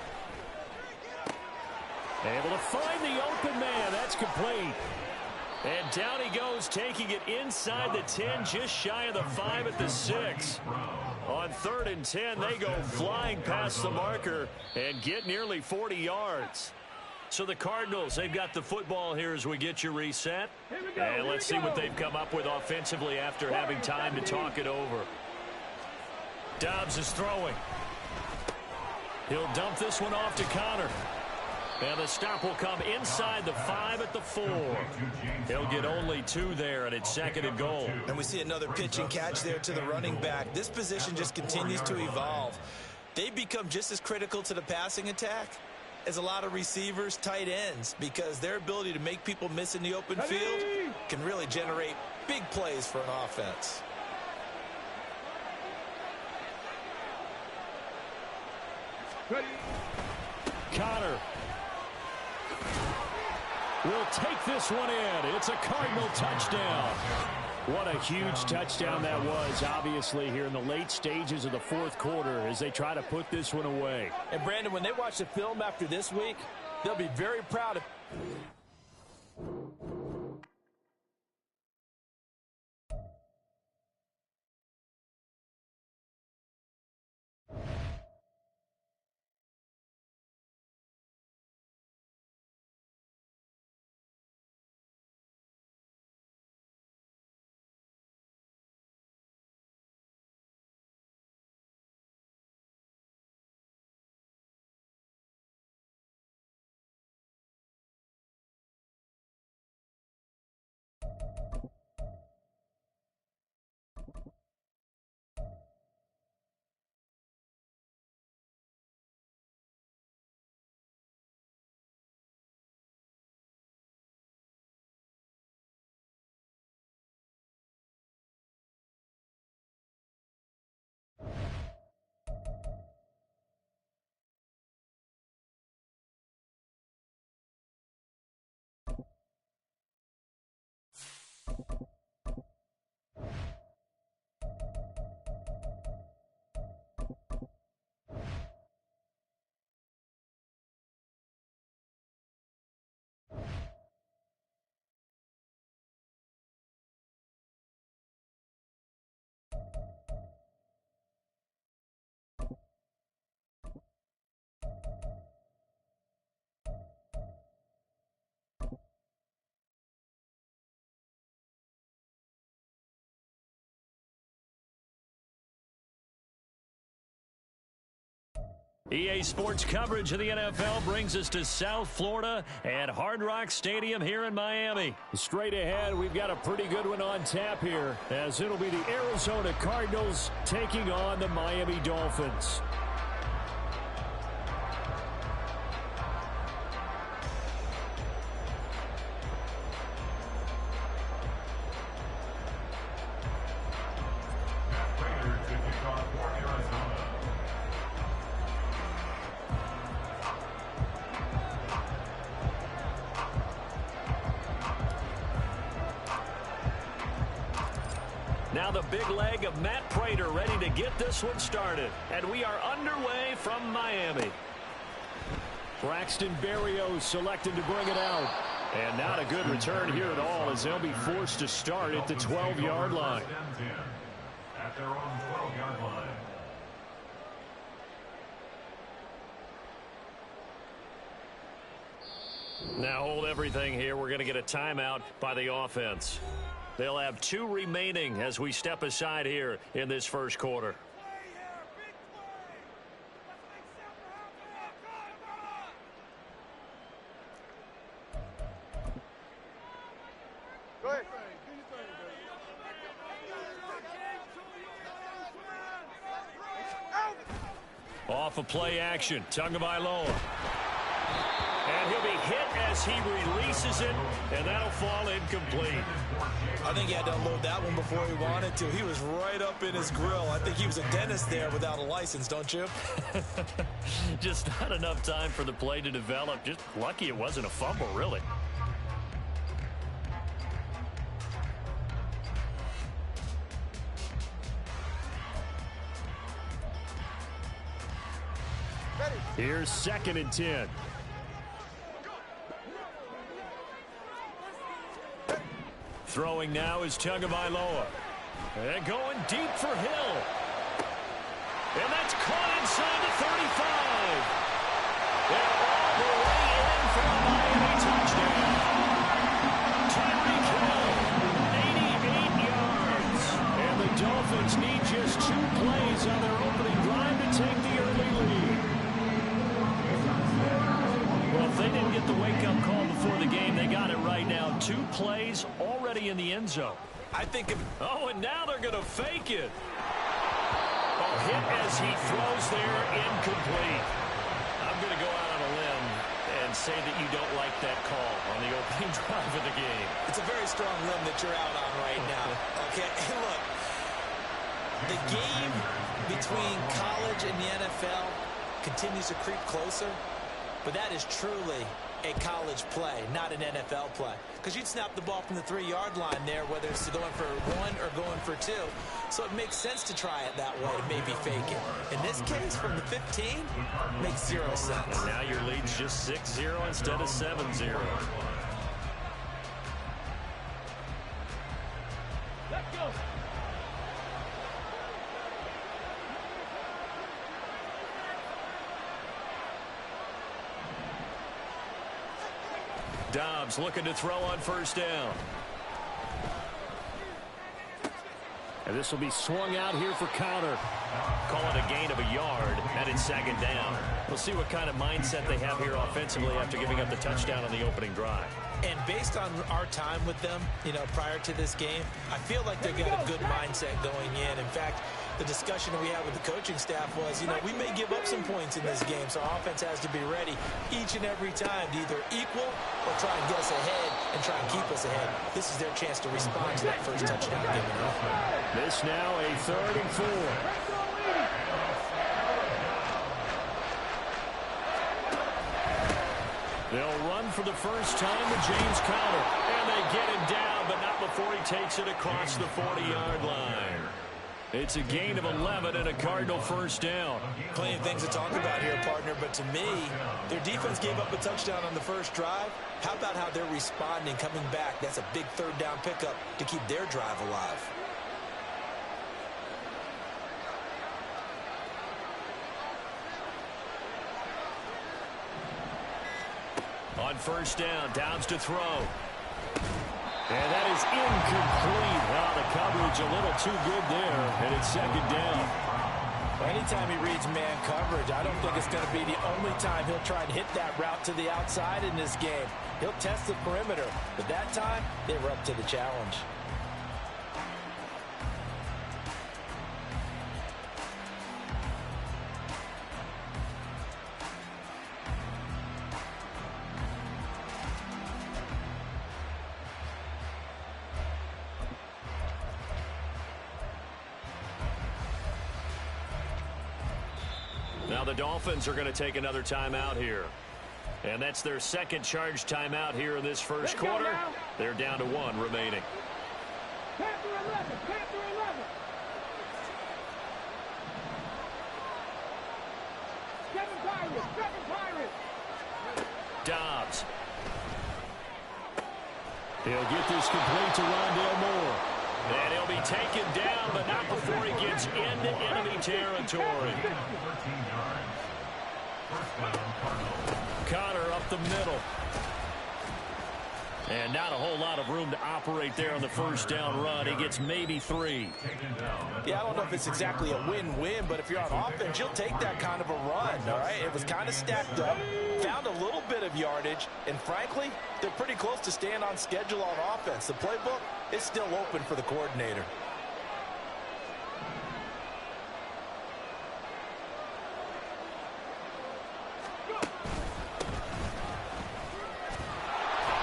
Able to find the open man. That's complete. And down he goes, taking it inside the 10, just shy of the 5 at the 6. On 3rd and 10, they go flying past the marker and get nearly 40 yards. So the Cardinals, they've got the football here as we get you reset. And let's see what they've come up with offensively after having time to talk it over. Dobbs is throwing. He'll dump this one off to Connor. And the stop will come inside the 5 at the 4. He'll get only 2 there, and it's 2nd and goal. And we see another pitch and catch there to the running back. This position just continues to evolve. They've become just as critical to the passing attack as a lot of receivers, tight ends, because their ability to make people miss in the open field can really generate big plays for an offense. Connor will take this one in. It's a Cardinal touchdown. What a huge touchdown that was, obviously, here in the late stages of the fourth quarter as they try to put this one away. And, Brandon, when they watch the film after this week, they'll be very proud of EA Sports coverage of the NFL brings us to South Florida and Hard Rock Stadium here in Miami. Straight ahead, we've got a pretty good one on tap here, as it'll be the Arizona Cardinals taking on the Miami Dolphins. Now the big leg of Matt Prater ready to get this one started. And we are underway from Miami. Braxton Berrios selected to bring it out. And not a good return here at all as they'll be forced to start at the 12-yard line. At their own 12-yard line. Now hold everything here. We're going to get a timeout by the offense. They'll have 2 remaining as we step aside here in this first quarter. Off of play action, Tagovailoa. And he'll be hit as he releases it, and that'll fall incomplete. I think he had to unload that one before he wanted to. He was right up in his grill. I think he was a dentist there without a license, don't you? Just not enough time for the play to develop. Just lucky it wasn't a fumble, really. Here's 2nd and 10. Throwing now is Tagovailoa. And going deep for Hill. And that's caught inside the 35. And all the way in for a Miami touchdown. Tyreek Hill, 88 yards. And the Dolphins need just 2 plays on their opening drive to take the early lead. Well, if they didn't get the wake-up call before the game, they got it right now. 2 plays already in the end zone. I think if... Oh, and now they're going to fake it. Oh, hit as he throws there, incomplete. I'm going to go out on a limb and say that you don't like that call on the opening drive of the game. It's a very strong limb that you're out on right now. Okay, look. The game between college and the NFL continues to creep closer. But that is truly a college play, not an NFL play. Because you'd snap the ball from the 3-yard line there, whether it's going for 1 or going for 2. So it makes sense to try it that way, maybe fake it. In this case, from the 15, makes 0 sense. And now your lead's just 6-0 instead of 7-0. Let's go. Dobbs looking to throw on 1st down. And this will be swung out here for counter. Call it a gain of a yard, and it's 2nd down. We'll see what kind of mindset they have here offensively after giving up the touchdown on the opening drive. And based on our time with them, prior to this game, I feel like they've got a good mindset going in. In fact, the discussion that we had with the coaching staff was, we may give up some points in this game, so our offense has to be ready each and every time to either equal or try and get us ahead and try and keep us ahead. This is their chance to respond to that first touchdown given up. This now a 3rd and 4. They'll run for the first time with James Conner. And they get him down, but not before he takes it across the 40-yard line. It's a gain of 11 and a Cardinal 1st down. Plenty of things to talk about here, partner, but to me, their defense gave up a touchdown on the first drive. How about how they're responding, coming back? That's a big 3rd down pickup to keep their drive alive. On 1st down, Dobbs to throw. And that is incomplete. Wow, the coverage a little too good there, and it's 2nd down. Anytime he reads man coverage, I don't think it's going to be the only time he'll try and hit that route to the outside in this game. He'll test the perimeter, but that time, they were up to the challenge. Now the Dolphins are going to take another timeout here. And that's their 2nd charged timeout here in this first quarter. They're down to 1 remaining. Panther 11, Panther 11. Dobbs. He'll get this complete to Rondale Moore. And he'll be taken down, but not before he gets into enemy territory. 14 yards. First down, Cardinals. Connor up the middle. And not a whole lot of room to operate there on the first down run. He gets maybe 3. Yeah, I don't know if it's exactly a win-win, but if you're on offense, you'll take that kind of a run, all right? It was kind of stacked up, found a little bit of yardage, and frankly, they're pretty close to staying on schedule on offense. The playbook is still open for the coordinator.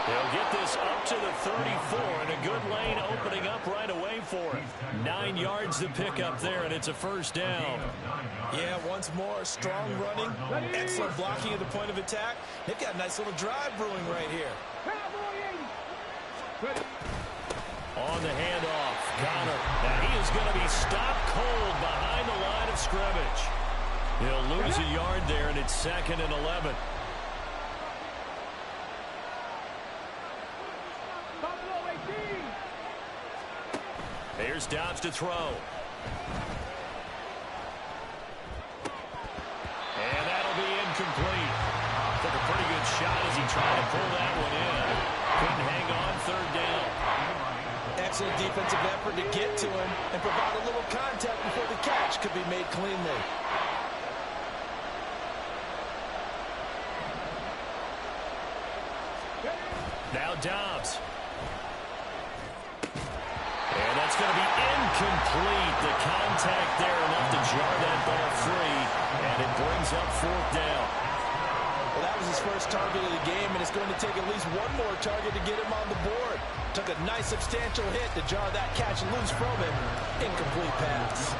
They'll get this up to the 34, and a good lane opening up right away for him. 9 yards to pick up there, and it's a first down. Yeah, once more, strong running, excellent blocking at the point of attack. They've got a nice little drive brewing right here. On the handoff, Connor. Now he is going to be stopped cold behind the line of scrimmage. He'll lose a yard there, and it's 2nd and 11. Here's Dobbs to throw. And that'll be incomplete. Took a pretty good shot as he tried to pull that one in. Couldn't hang on, 3rd down. Excellent defensive effort to get to him and provide a little contact before the catch could be made cleanly. Now Dobbs. And that's going to be incomplete. The contact there enough to jar that ball free. And it brings up 4th down. Well, that was his first target of the game, and it's going to take at least one more target to get him on the board. Took a nice substantial hit to jar that catch loose from him. Incomplete pass.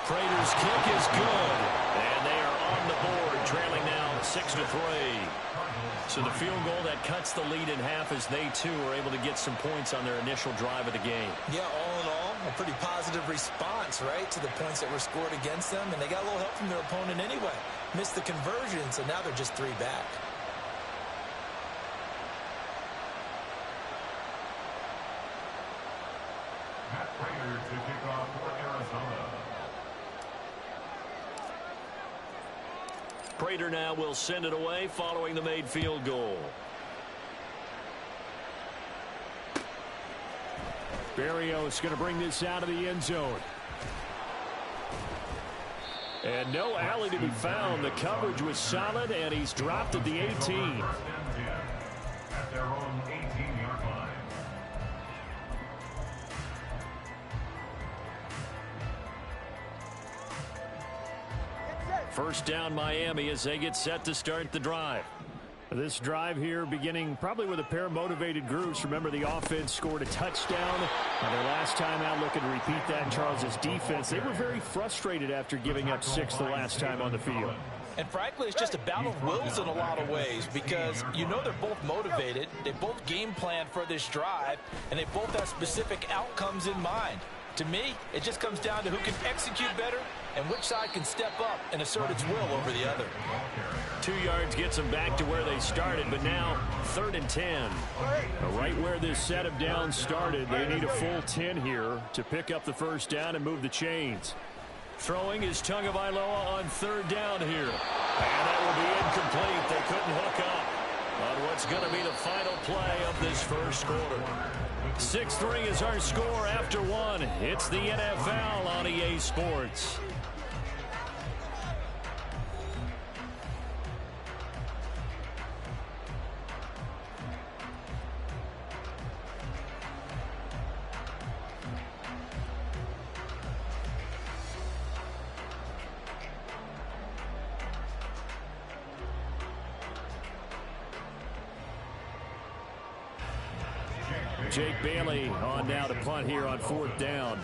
Prater's kick is good. And they are on the board, trailing now 6-3. So the field goal that cuts the lead in half as they, too, are able to get some points on their initial drive of the game. Yeah, all in all, a pretty positive response, right, to the points that were scored against them. And they got a little help from their opponent anyway. Missed the conversion, so now they're just 3 back. Matt Prater to kick off for Arizona. Prater now will send it away following the made field goal. Berrios going to bring this out of the end zone. And no alley to be found. The coverage was solid, and he's dropped at the 18. First and 10 at their own 18-yard line. First down Miami as they get set to start the drive. This drive here beginning probably with a pair of motivated groups. Remember, the offense scored a touchdown. And their last time out, looking to repeat that in Charles' defense. They were very frustrated after giving up 6 the last time on the field. And frankly, it's just a battle of wills in a lot of ways because you know they're both motivated. They both game plan for this drive, and they both have specific outcomes in mind. To me, it just comes down to who can execute better and which side can step up and assert its will over the other. 2 yards gets them back to where they started, but now 3rd and 10. Right where this set of downs started, they need a full 10 here to pick up the first down and move the chains. Throwing is Tagovailoa on 3rd down here. And that will be incomplete. They couldn't hook up on what's going to be the final play of this first quarter. 6-3 is our score after 1. It's the NFL on EA Sports. Jake Bailey on now to punt here on 4th down.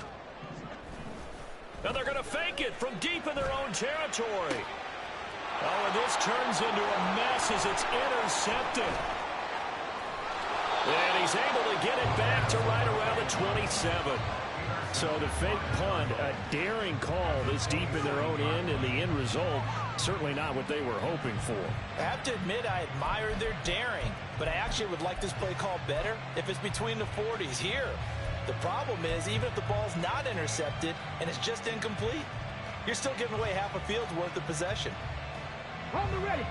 Now they're going to fake it from deep in their own territory. Oh, and this turns into a mess as it's intercepted. And he's able to get it back to right around the 27. So the fake punt, a daring call this deep in their own end, and the end result, certainly not what they were hoping for. I have to admit I admire their daring, but I actually would like this play call better if it's between the 40s here. The problem is, even if the ball's not intercepted and it's just incomplete, you're still giving away half a field's worth of possession. Hold the ready.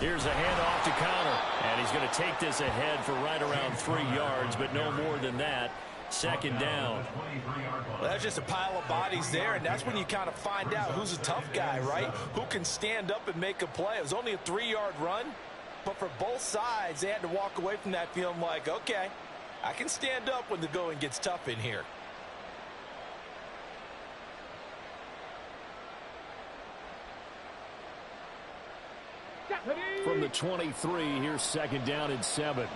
Here's a handoff to Connor, and he's going to take this ahead for right around 3 yards, but no more than that. Second down. Well, that's just a pile of bodies there, and that's when you kind of find out who's a tough guy, right? Who can stand up and make a play. It was only a 3-yard run, but for both sides, they had to walk away from that feeling like, okay, I can stand up when the going gets tough in here. From the 23, here's second down and 7.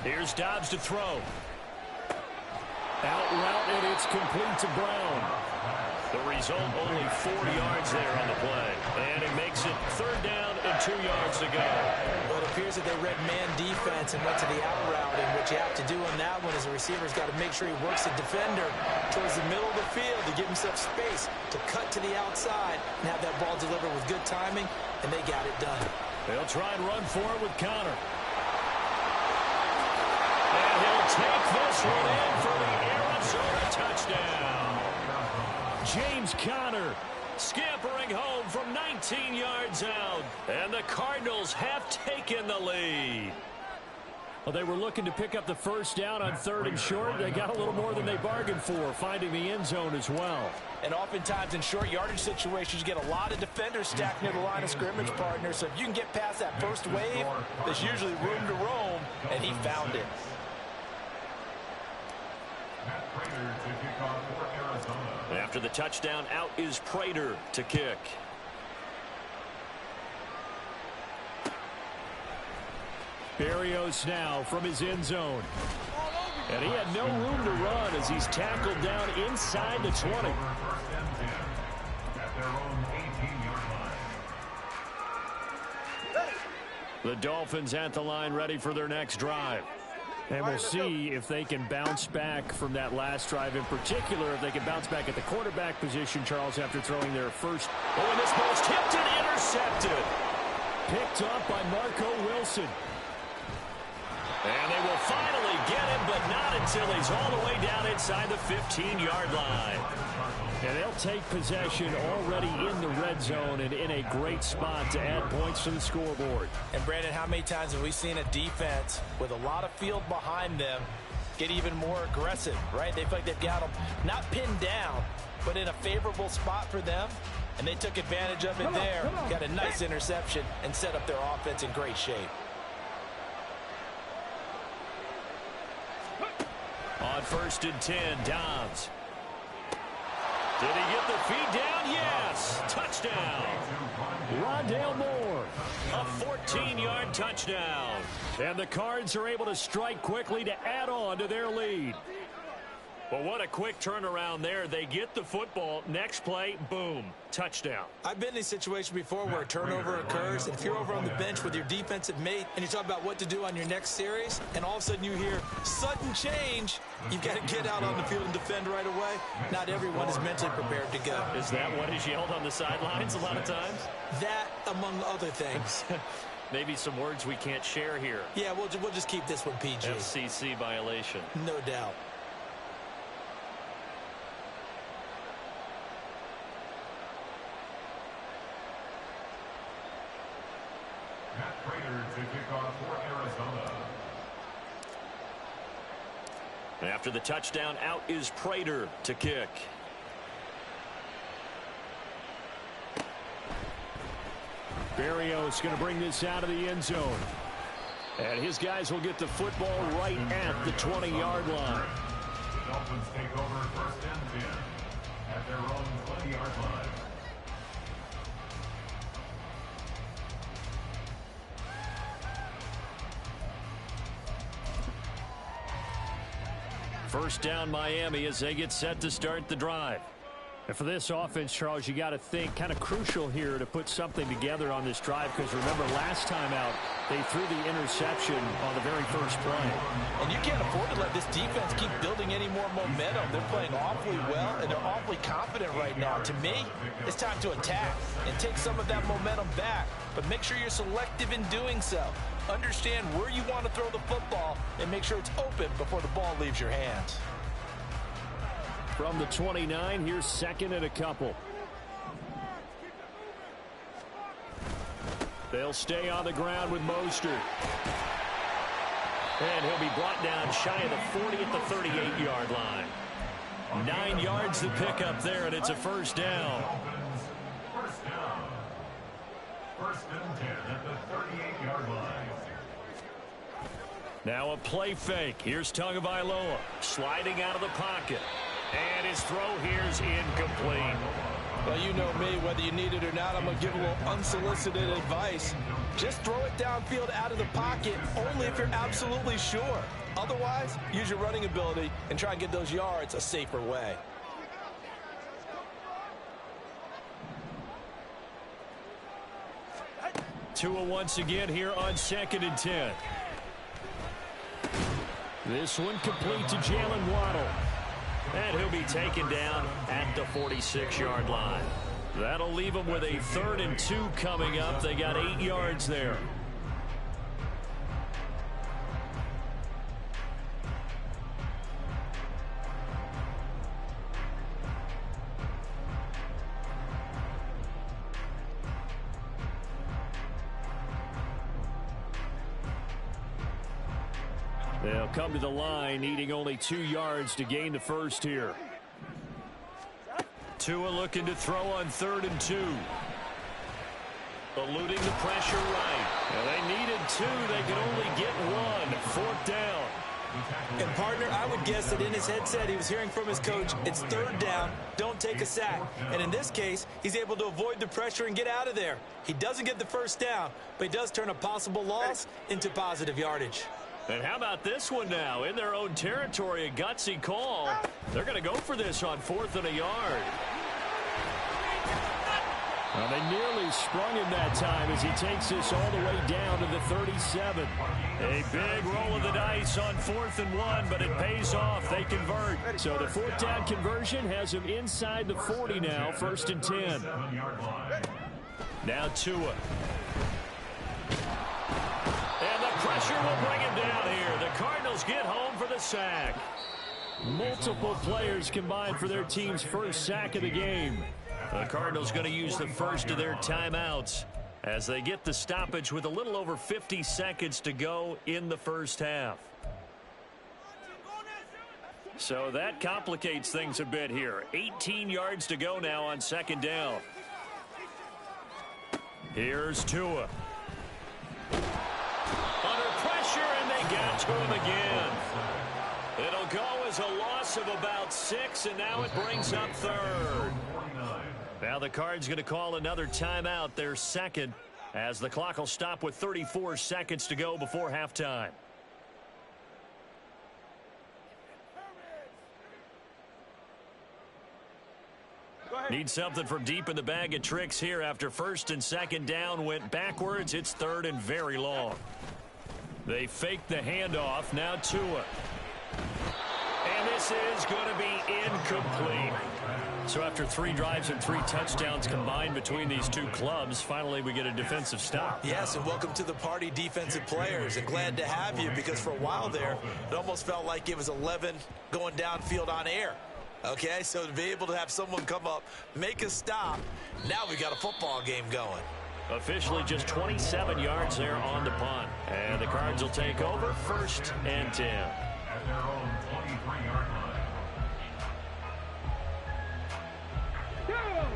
Here's Dobbs to throw. Out route, and it's complete to Brown. The result, only 4 yards there on the play. And it makes it third down and 2 yards to go. Well, it appears that they read man defense and went to the out route. And what you have to do on that one is the receiver's got to make sure he works the defender towards the middle of the field to give himself space to cut to the outside and have that ball delivered with good timing, and they got it done. They'll try and run for it with Connor. And he'll take this one in for the Arizona touchdown. James Conner scampering home from 19 yards out. And the Cardinals have taken the lead. Well, they were looking to pick up the first down on 3rd and short. They got a little more than they bargained for, finding the end zone as well. And oftentimes in short yardage situations, you get a lot of defenders stacked near the line of scrimmage, partner. So if you can get past that first wave, there's usually room to roam, and he found it. After the touchdown, out is Prater to kick. Berrios now from his end zone. And he had no room to run as he's tackled down inside the 20. The Dolphins at the line, ready for their next drive. And we'll see if they can bounce back from that last drive. In particular, if they can bounce back at the quarterback position, Charles, after throwing their first. Oh, and this ball's tipped and intercepted. Picked up by Marco Wilson. And they will finally get him, but not until he's all the way down inside the 15-yard line. And they'll take possession already in the red zone and in a great spot to add points to the scoreboard. And, Brandon, how many times have we seen a defense with a lot of field behind them get even more aggressive, right? They feel like they've got them not pinned down, but in a favorable spot for them. And they took advantage of it there, got a nice interception, and set up their offense in great shape. On 1st and 10, Dobbs. Did he get the feed down? Yes. Touchdown. Rondale Moore. A 14-yard touchdown. And the Cards are able to strike quickly to add on to their lead. Well, what a quick turnaround there. They get the football. Next play, boom, touchdown. I've been in a situation before where a turnover occurs, and if you're over on the bench with your defensive mate and you talk about what to do on your next series, and all of a sudden you hear sudden change, you've got to get out on the field and defend right away. Not everyone is mentally prepared to go. Is that what is yelled on the sidelines a lot of times? That, among other things. Maybe some words we can't share here. Yeah, we'll just keep this one PG. FCC violation. No doubt. To kick off for Arizona. After the touchdown, out is Prater to kick. Berrios going to bring this out of the end zone. And his guys will get the football right at the 20-yard line. The Dolphins take over 1st and 10 at their own 20-yard First down Miami as they get set to start the drive. And for this offense, Charles, you got to think kind of crucial here to put something together on this drive, because remember last time out they threw the interception on the very first play. And you can't afford to let this defense keep building any more momentum. They're playing awfully well, and they're awfully confident right now. To me, it's time to attack and take some of that momentum back, but make sure you're selective in doing so. Understand where you want to throw the football and make sure it's open before the ball leaves your hands. From the 29, here's second and a couple. They'll stay on the ground with Mostert. And he'll be brought down shy of the 40 at the 38-yard line. 9 yards to pick up there, and it's a first down. First down. First and 10 at the 38-yard line. Now a play fake. Here's Tagovailoa sliding out of the pocket. And his throw here's incomplete. Well, you know me, whether you need it or not, I'm going to give a little unsolicited advice. Just throw it downfield out of the pocket, only if you're absolutely sure. Otherwise, use your running ability and try and get those yards a safer way. Tua once again here on 2nd and 10. This one complete to Jalen Waddle. And he'll be taken down at the 46-yard line. That'll leave them with a 3rd and 2 coming up. They got 8 yards there. They'll come to the line, needing only 2 yards to gain the first here. Tua looking to throw on 3rd and 2. Eluding the pressure right. Well, they needed 2. They could only get 1. 4th down. And, partner, I would guess that in his headset he was hearing from his coach, it's 3rd down, don't take a sack. And in this case, he's able to avoid the pressure and get out of there. He doesn't get the first down, but he does turn a possible loss into positive yardage. And how about this one now? In their own territory, a gutsy call. They're going to go for this on 4th and a yard. Well, they nearly sprung him that time as he takes this all the way down to the 37. A big roll of the dice on 4th and 1, but it pays off. They convert. So the 4th down conversion has him inside the 40 now, 1st and 10. Now Tua. And the pressure will bring him down here. The Cardinals get home for the sack. Multiple players combined for their team's first sack of the game. The Cardinals going to use the first of their timeouts as they get the stoppage with a little over 50 seconds to go in the first half. So that complicates things a bit here. 18 yards to go now on 2nd down. Here's Tua. Under pressure, and they got to him again. It'll go as a loss of about 6, and now it brings up 3rd. Now the Cards going to call another timeout, their second, as the clock will stop with 34 seconds to go before halftime. Need something from deep in the bag of tricks here after 1st and 2nd down went backwards. It's 3rd and very long. They fake the handoff. Now Tua. And this is going to be incomplete. So after 3 drives and 3 touchdowns combined between these two clubs, finally we get a defensive stop. Yes, and welcome to the party, defensive players. And glad to have you, because for a while there, it almost felt like it was 11 going downfield on air. Okay, so to be able to have someone come up, make a stop, now we got a football game going. Officially just 27 yards there on the punt. And the Cards will take over, 1st and 10. At their own 23-yard line.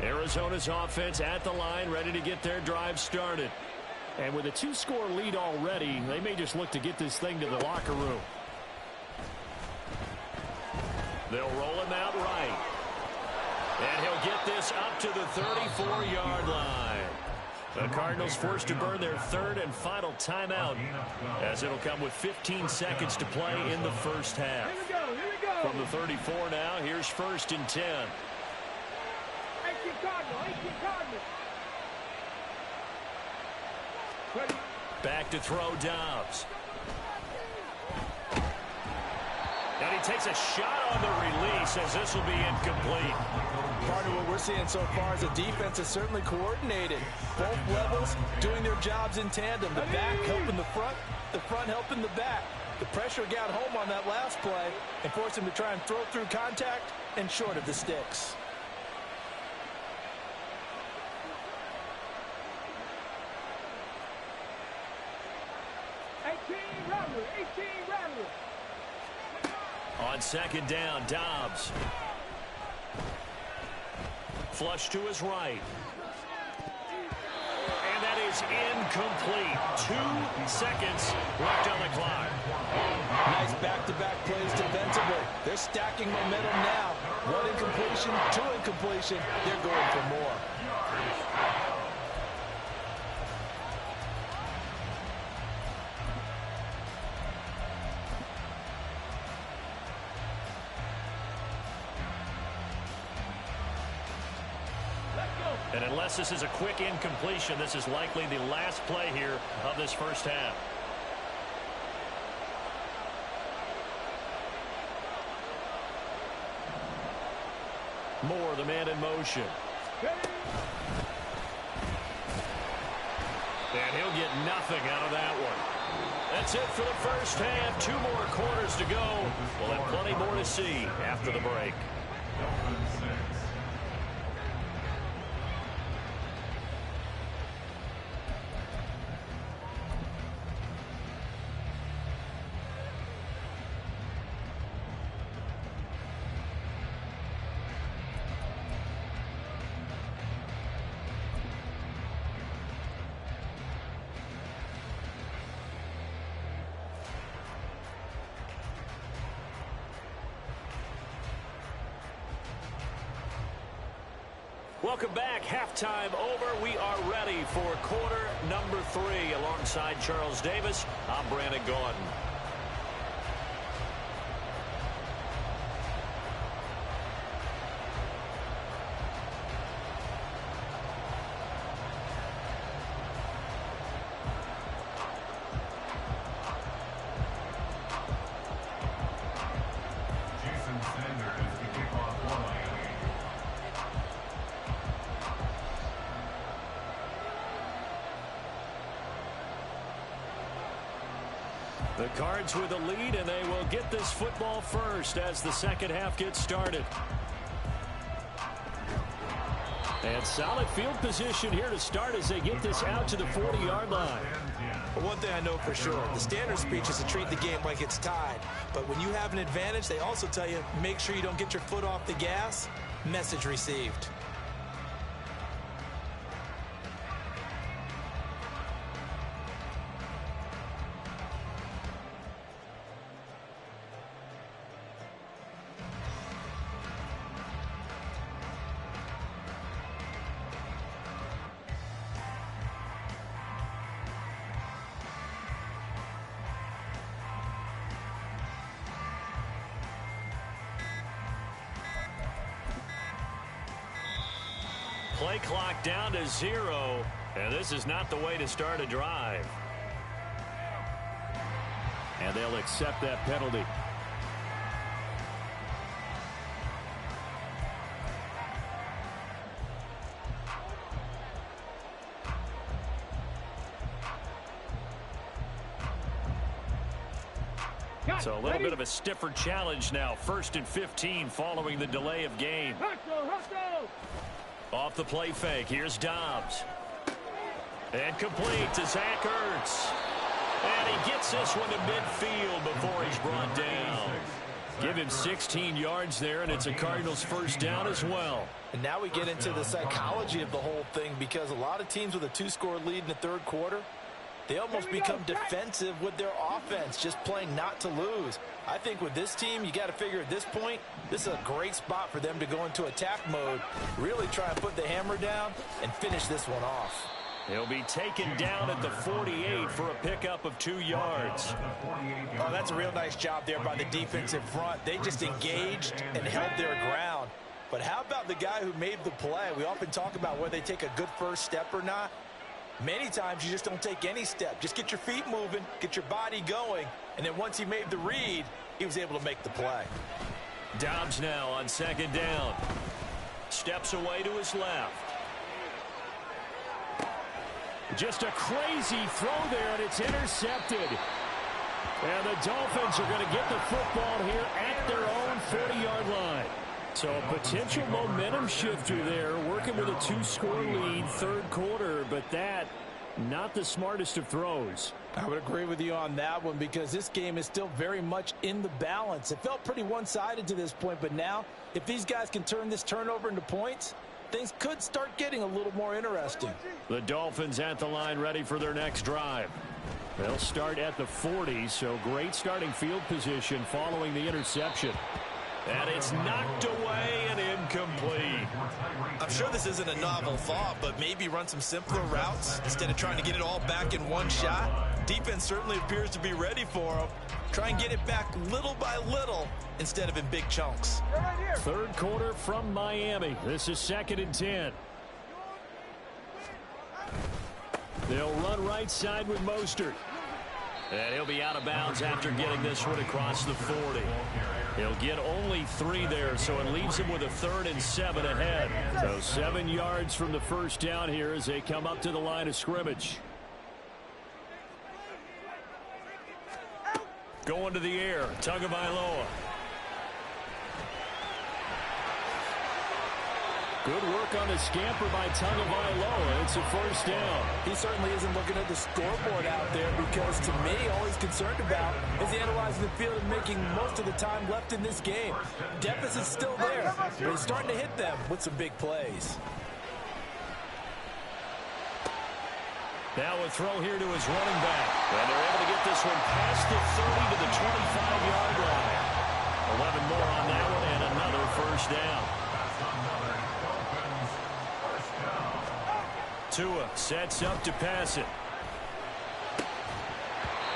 Arizona's offense at the line, ready to get their drive started. And with a 2-score lead already, they may just look to get this thing to the locker room. They'll roll him out right. And he'll get this up to the 34-yard line. The Cardinals forced to burn their 3rd and final timeout, as it'll come with 15 seconds to play in the first half. Here we go. From the 34 now, here's 1st and 10. 18 Cardinal, 18 Cardinal. Ready. Back to throw Dobbs. And he takes a shot on the release as this will be incomplete. Partner, what we're seeing so far is the defense is certainly coordinated. Both levels doing their jobs in tandem. The back helping the front helping the back. The pressure got home on that last play and forced him to try and throw through contact and short of the sticks. On 2nd down, Dobbs. Flush to his right. And that is incomplete. 2 seconds left on the clock. Nice back-to-back plays defensively. They're stacking momentum now. 1 incompletion, 2 incompletion. They're going for more. And unless this is a quick incompletion, this is likely the last play here of this first half. Moore, the man in motion. And he'll get nothing out of that one. That's it for the first half. 2 more quarters to go. We'll have plenty more to see after the break. Welcome back. Halftime over. We are ready for quarter number 3. Alongside Charles Davis, I'm Brandon Gaudin. The Cards with a lead, and they will get this football first as the second half gets started. And solid field position here to start as they get this out to the 40-yard line. Well, one thing I know for sure, the standard speech is to treat the game like it's tied. But when you have an advantage, they also tell you, make sure you don't get your foot off the gas. Message received. Play clock down to 0, and this is not the way to start a drive. And they'll accept that penalty. So a little bit of a stiffer challenge now. 1st and 15 following the delay of game. Off the play fake, here's Dobbs. And complete to Zach Ertz. And he gets this one to midfield before he's brought down. Give him 16 yards there, and it's a Cardinals first down as well. And now we get into the psychology of the whole thing, because a lot of teams with a 2-score lead in the third quarter, they almost become defensive with their offense, just playing not to lose. I think with this team, you got to figure at this point, this is a great spot for them to go into attack mode, really try and put the hammer down and finish this one off. He'll be taken down at the 48 for a pickup of 2 yards. Oh, that's a real nice job there by the defensive front. They just engaged and held their ground. But how about the guy who made the play? We often talk about whether they take a good first step or not. Many times you just don't take any step. Just get your feet moving, get your body going, and then once he made the read, he was able to make the play. Dobbs now on 2nd down. Steps away to his left. Just a crazy throw there, and it's intercepted. And the Dolphins are going to get the football here at their own 40-yard line. So a potential momentum shifter there, working with a 2-score lead, 3rd quarter, but that, not the smartest of throws. I would agree with you on that one because this game is still very much in the balance. It felt pretty one-sided to this point, but now if these guys can turn this turnover into points, things could start getting a little more interesting. The Dolphins at the line ready for their next drive. They'll start at the 40, so great starting field position following the interception. And it's knocked away and incomplete. I'm sure this isn't a novel thought, but maybe run some simpler routes instead of trying to get it all back in one shot. Defense certainly appears to be ready for him. Try and get it back little by little instead of in big chunks. 3rd quarter from Miami. This is 2nd and 10. They'll run right side with Mostert. And he'll be out of bounds after getting this one across the 40. He'll get only 3 there, so it leaves him with a 3rd and 7 ahead. So 7 yards from the first down here as they come up to the line of scrimmage. Going to the air, Tagovailoa. Good work on the scamper by Tagovailoa. It's a 1st down. He certainly isn't looking at the scoreboard out there because, to me, all he's concerned about is analyzing the field and making most of the time left in this game. Deficit's still there, but he's starting to hit them with some big plays. Now a throw here to his running back. And they're able to get this one past the 30 to the 25-yard line. 11 more on that one and another 1st down. Tua sets up to pass it.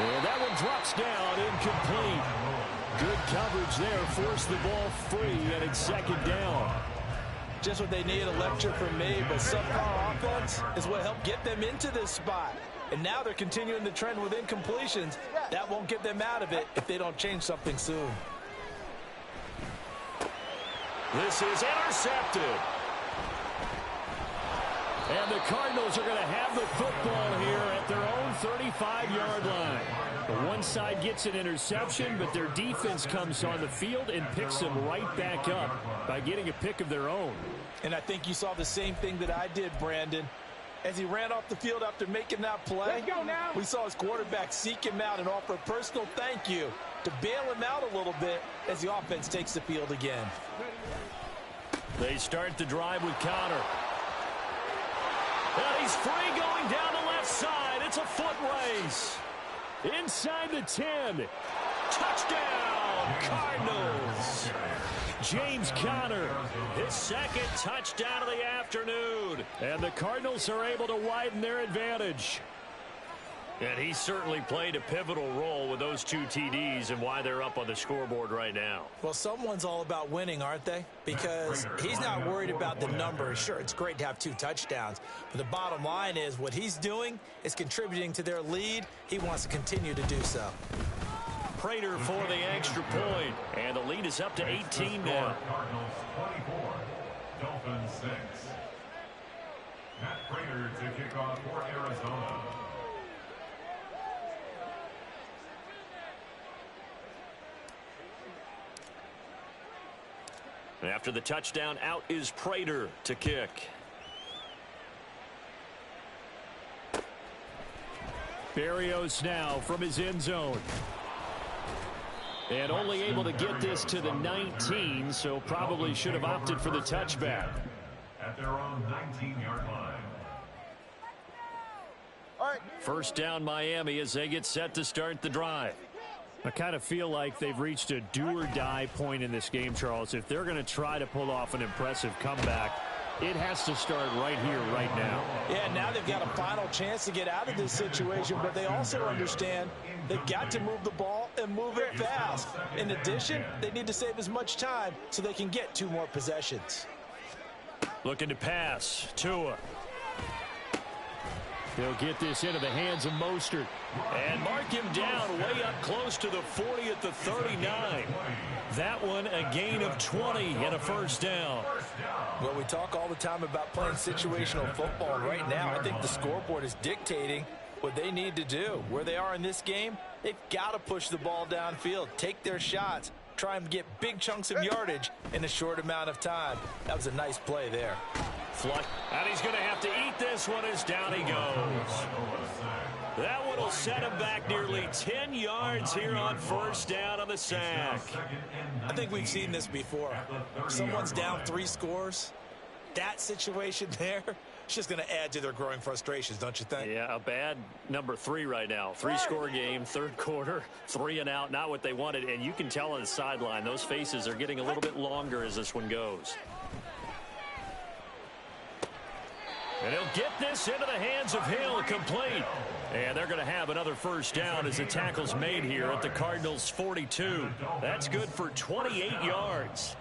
And that one drops down, incomplete. Good coverage there, forced the ball free, and it's 2nd down. Just what they need, a lecture from me, but subpar offense is what helped get them into this spot. And now they're continuing the trend with incompletions. That won't get them out of it if they don't change something soon. This is intercepted. And the Cardinals are going to have the football here at their own 35-yard line. The one side gets an interception, but their defense comes on the field and picks them right back up by getting a pick of their own. And I think you saw the same thing that I did, Brandon. As he ran off the field after making that play, we saw his quarterback seek him out and offer a personal thank you to bail him out a little bit as the offense takes the field again. They start the drive with Connor. And he's free going down the left side. It's a foot race. Inside the 10. Touchdown, Cardinals. James Conner, his 2nd touchdown of the afternoon. And the Cardinals are able to widen their advantage. And he certainly played a pivotal role with those 2 TDs and why they're up on the scoreboard right now. Well, someone's all about winning, aren't they? Because he's not worried about the numbers. Sure, it's great to have 2 touchdowns. But the bottom line is what he's doing is contributing to their lead. He wants to continue to do so. Prater for the extra point. And the lead is up to 18 now. Cardinals 24, Dolphins 6. Matt Prater to kick off for Arizona. After the touchdown, out is Prater to kick. Berrios now from his end zone. And only able to get this to the 19, so probably should have opted for the touchback. At their own 19-yard line. 1st down Miami as they get set to start the drive. I kind of feel like they've reached a do-or-die point in this game, Charles. If they're going to try to pull off an impressive comeback, It has to start right here, right now. Yeah, now they've got a final chance to get out of this situation, but they also understand they've got to move the ball and move it fast. In addition, they need to save as much time so they can get 2 more possessions. Looking to pass. Tua. He'll get this into the hands of Mostert. And mark him down way up close to the 40 at the 39. That one a gain of 20 and a first down. Well, we talk all the time about playing situational football. Right now, I think the scoreboard is dictating what they need to do. Where they are in this game, they've got to push the ball downfield, take their shots, try and get big chunks of yardage in a short amount of time. That was a nice play there. Fluck. And he's going to have to eat this one as down he goes. That one will set him back nearly 10 yards here on first down on the sack. I think we've seen this before. Someone's down 3 scores. That situation there, it's just going to add to their growing frustrations, don't you think? Yeah, a bad number 3 right now. 3-score game, third quarter, 3 and out, not what they wanted. And you can tell on the sideline, those faces are getting a little bit longer as this one goes. And he'll get this into the hands of Hill, complete. And they're going to have another first down as the tackle's made here at the Cardinals' 42. That's good for 28 yards.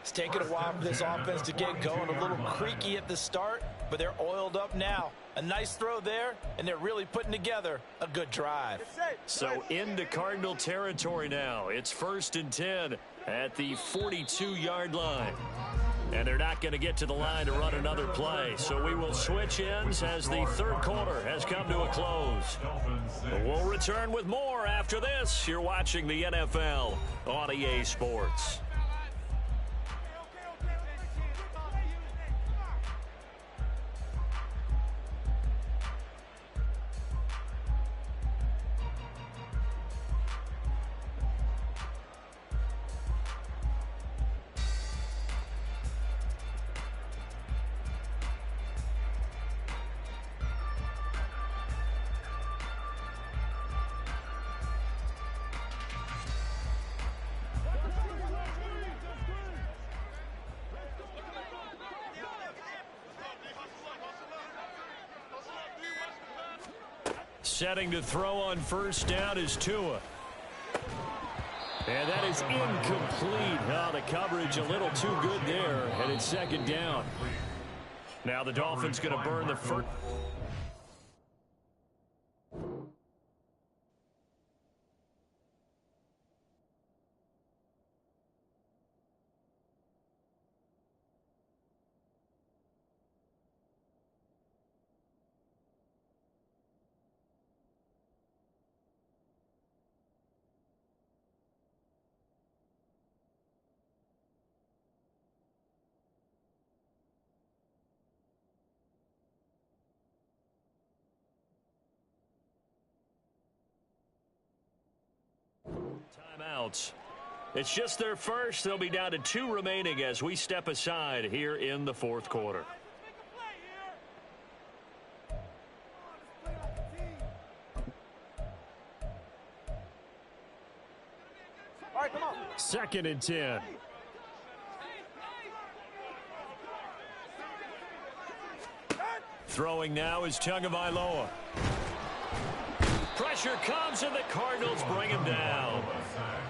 It's taken a while for this offense to get going. A little creaky at the start, but they're oiled up now. A nice throw there, and they're really putting together a good drive. So into Cardinal territory now. It's 1st and 10 at the 42-yard line. And they're not going to get to the line to run another play. So we will switch ends as the third quarter has come to a close. We'll return with more after this. You're watching the NFL on EA Sports. Setting to throw on first down is Tua. And that is incomplete. Oh, the coverage a little too good there, and it's 2nd down. Now the Dolphins going to burn the first. Timeouts. It's just their first. They'll be down to 2 remaining as we step aside here in the fourth quarter. All right, come on. 2nd and 10. Throwing now is Tagovailoa. Pressure comes, and the Cardinals bring him down.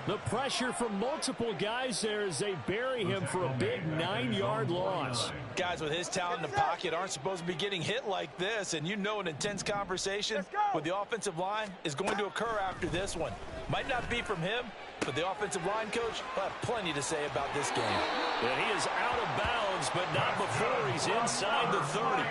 The pressure from multiple guys there as they bury him for a big 9-yard loss. Guys with his talent in the pocket aren't supposed to be getting hit like this, and you know an intense conversation with the offensive line is going to occur after this one. Might not be from him, but the offensive line coach will have plenty to say about this game. And he is out of bounds, but not before he's inside the 30.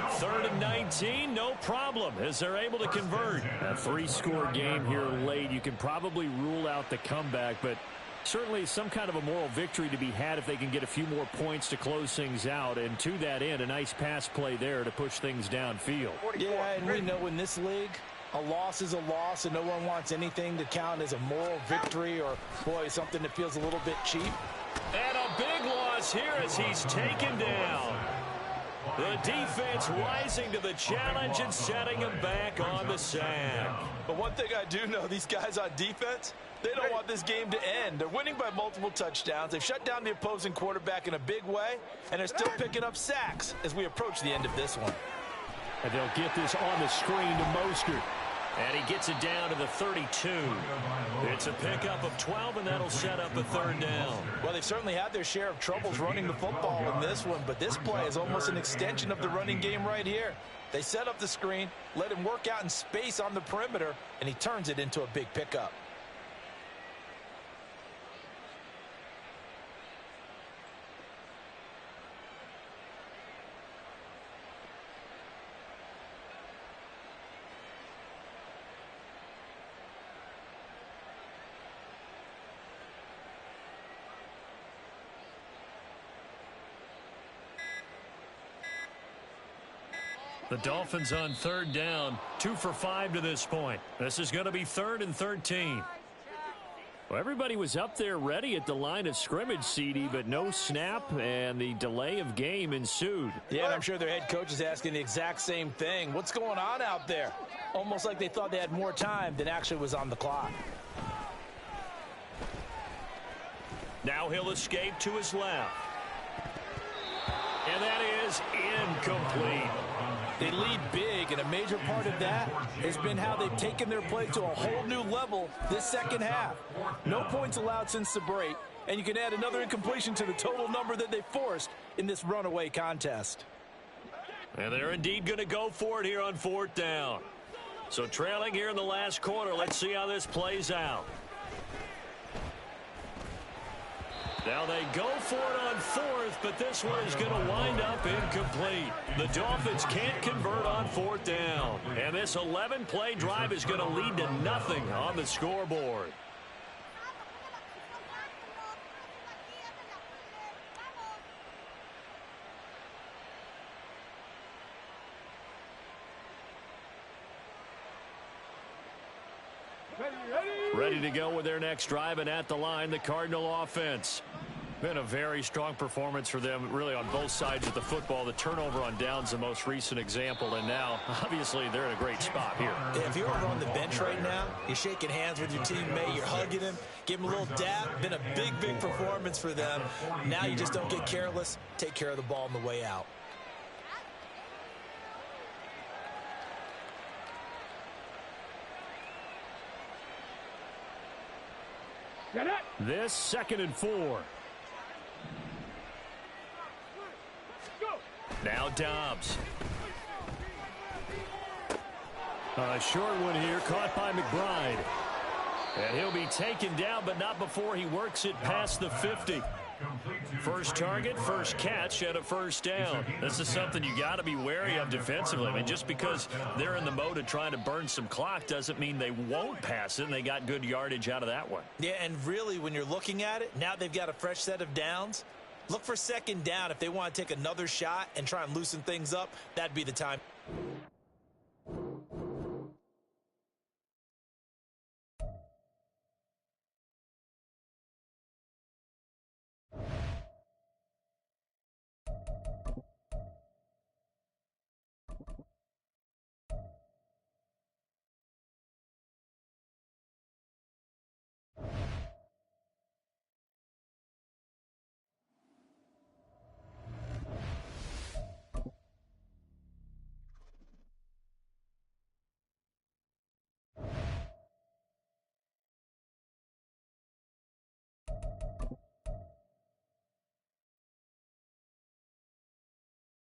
3rd and 19, no problem, as they're able to convert. A 3-score game here late. You can probably rule out the comeback, but certainly some kind of a moral victory to be had if they can get a few more points to close things out. And to that end, a nice pass play there to push things downfield. Yeah, and we know in this league, a loss is a loss, and no one wants anything to count as a moral victory or, boy, something that feels a little bit cheap. And a big loss here as he's taken down. The defense rising to the challenge and setting him back on the sack. But one thing I do know, these guys on defense, they don't want this game to end. They're winning by multiple touchdowns. They've shut down the opposing quarterback in a big way, and they're still picking up sacks as we approach the end of this one. And they'll get this on the screen to Mostert. And he gets it down to the 32. It's a pickup of 12, and that'll set up a third down. Well, they've certainly had their share of troubles running the football in this one, but this play is almost an extension of the running game right here. They set up the screen, let him work out in space on the perimeter, and he turns it into a big pickup. The Dolphins on third down, 2 for 5 to this point. This is going to be 3rd and 13. Well, everybody was up there ready at the line of scrimmage, CD, but no snap, and the delay of game ensued. Yeah, and I'm sure their head coach is asking the exact same thing. What's going on out there? Almost like they thought they had more time than actually was on the clock. Now he'll escape to his left. And that is incomplete. They lead big, and a major part of that has been how they've taken their play to a whole new level this second half. No points allowed since the break, and you can add another incompletion to the total number that they forced in this runaway contest. And they're indeed going to go for it here on 4th down. So trailing here in the last quarter, let's see how this plays out. Now they go for it on 4th, but this one is going to wind up incomplete. The Dolphins can't convert on 4th down. And this 11-play drive is going to lead to nothing on the scoreboard. Ready to go with their next drive, and at the line, the Cardinal offense. Been a very strong performance for them, really, on both sides of the football. The turnover on downs, the most recent example, and now, obviously, they're in a great spot here. If you're on the bench right now, you're shaking hands with your teammate, you're hugging him, give him a little dap. Been a big, big performance for them. Now you just don't get careless. Take care of the ball on the way out. This 2nd and 4. Now Dobbs. A short one here, caught by McBride. And he'll be taken down, but not before he works it past the 50. First target, first catch, and a first down. This is something you got to be wary of defensively. I mean, just because they're in the mode of trying to burn some clock doesn't mean they won't pass it, and they got good yardage out of that one. Yeah, and really, when you're looking at it, now they've got a fresh set of downs. Look for 2nd down if they want to take another shot and try and loosen things up. That'd be the time.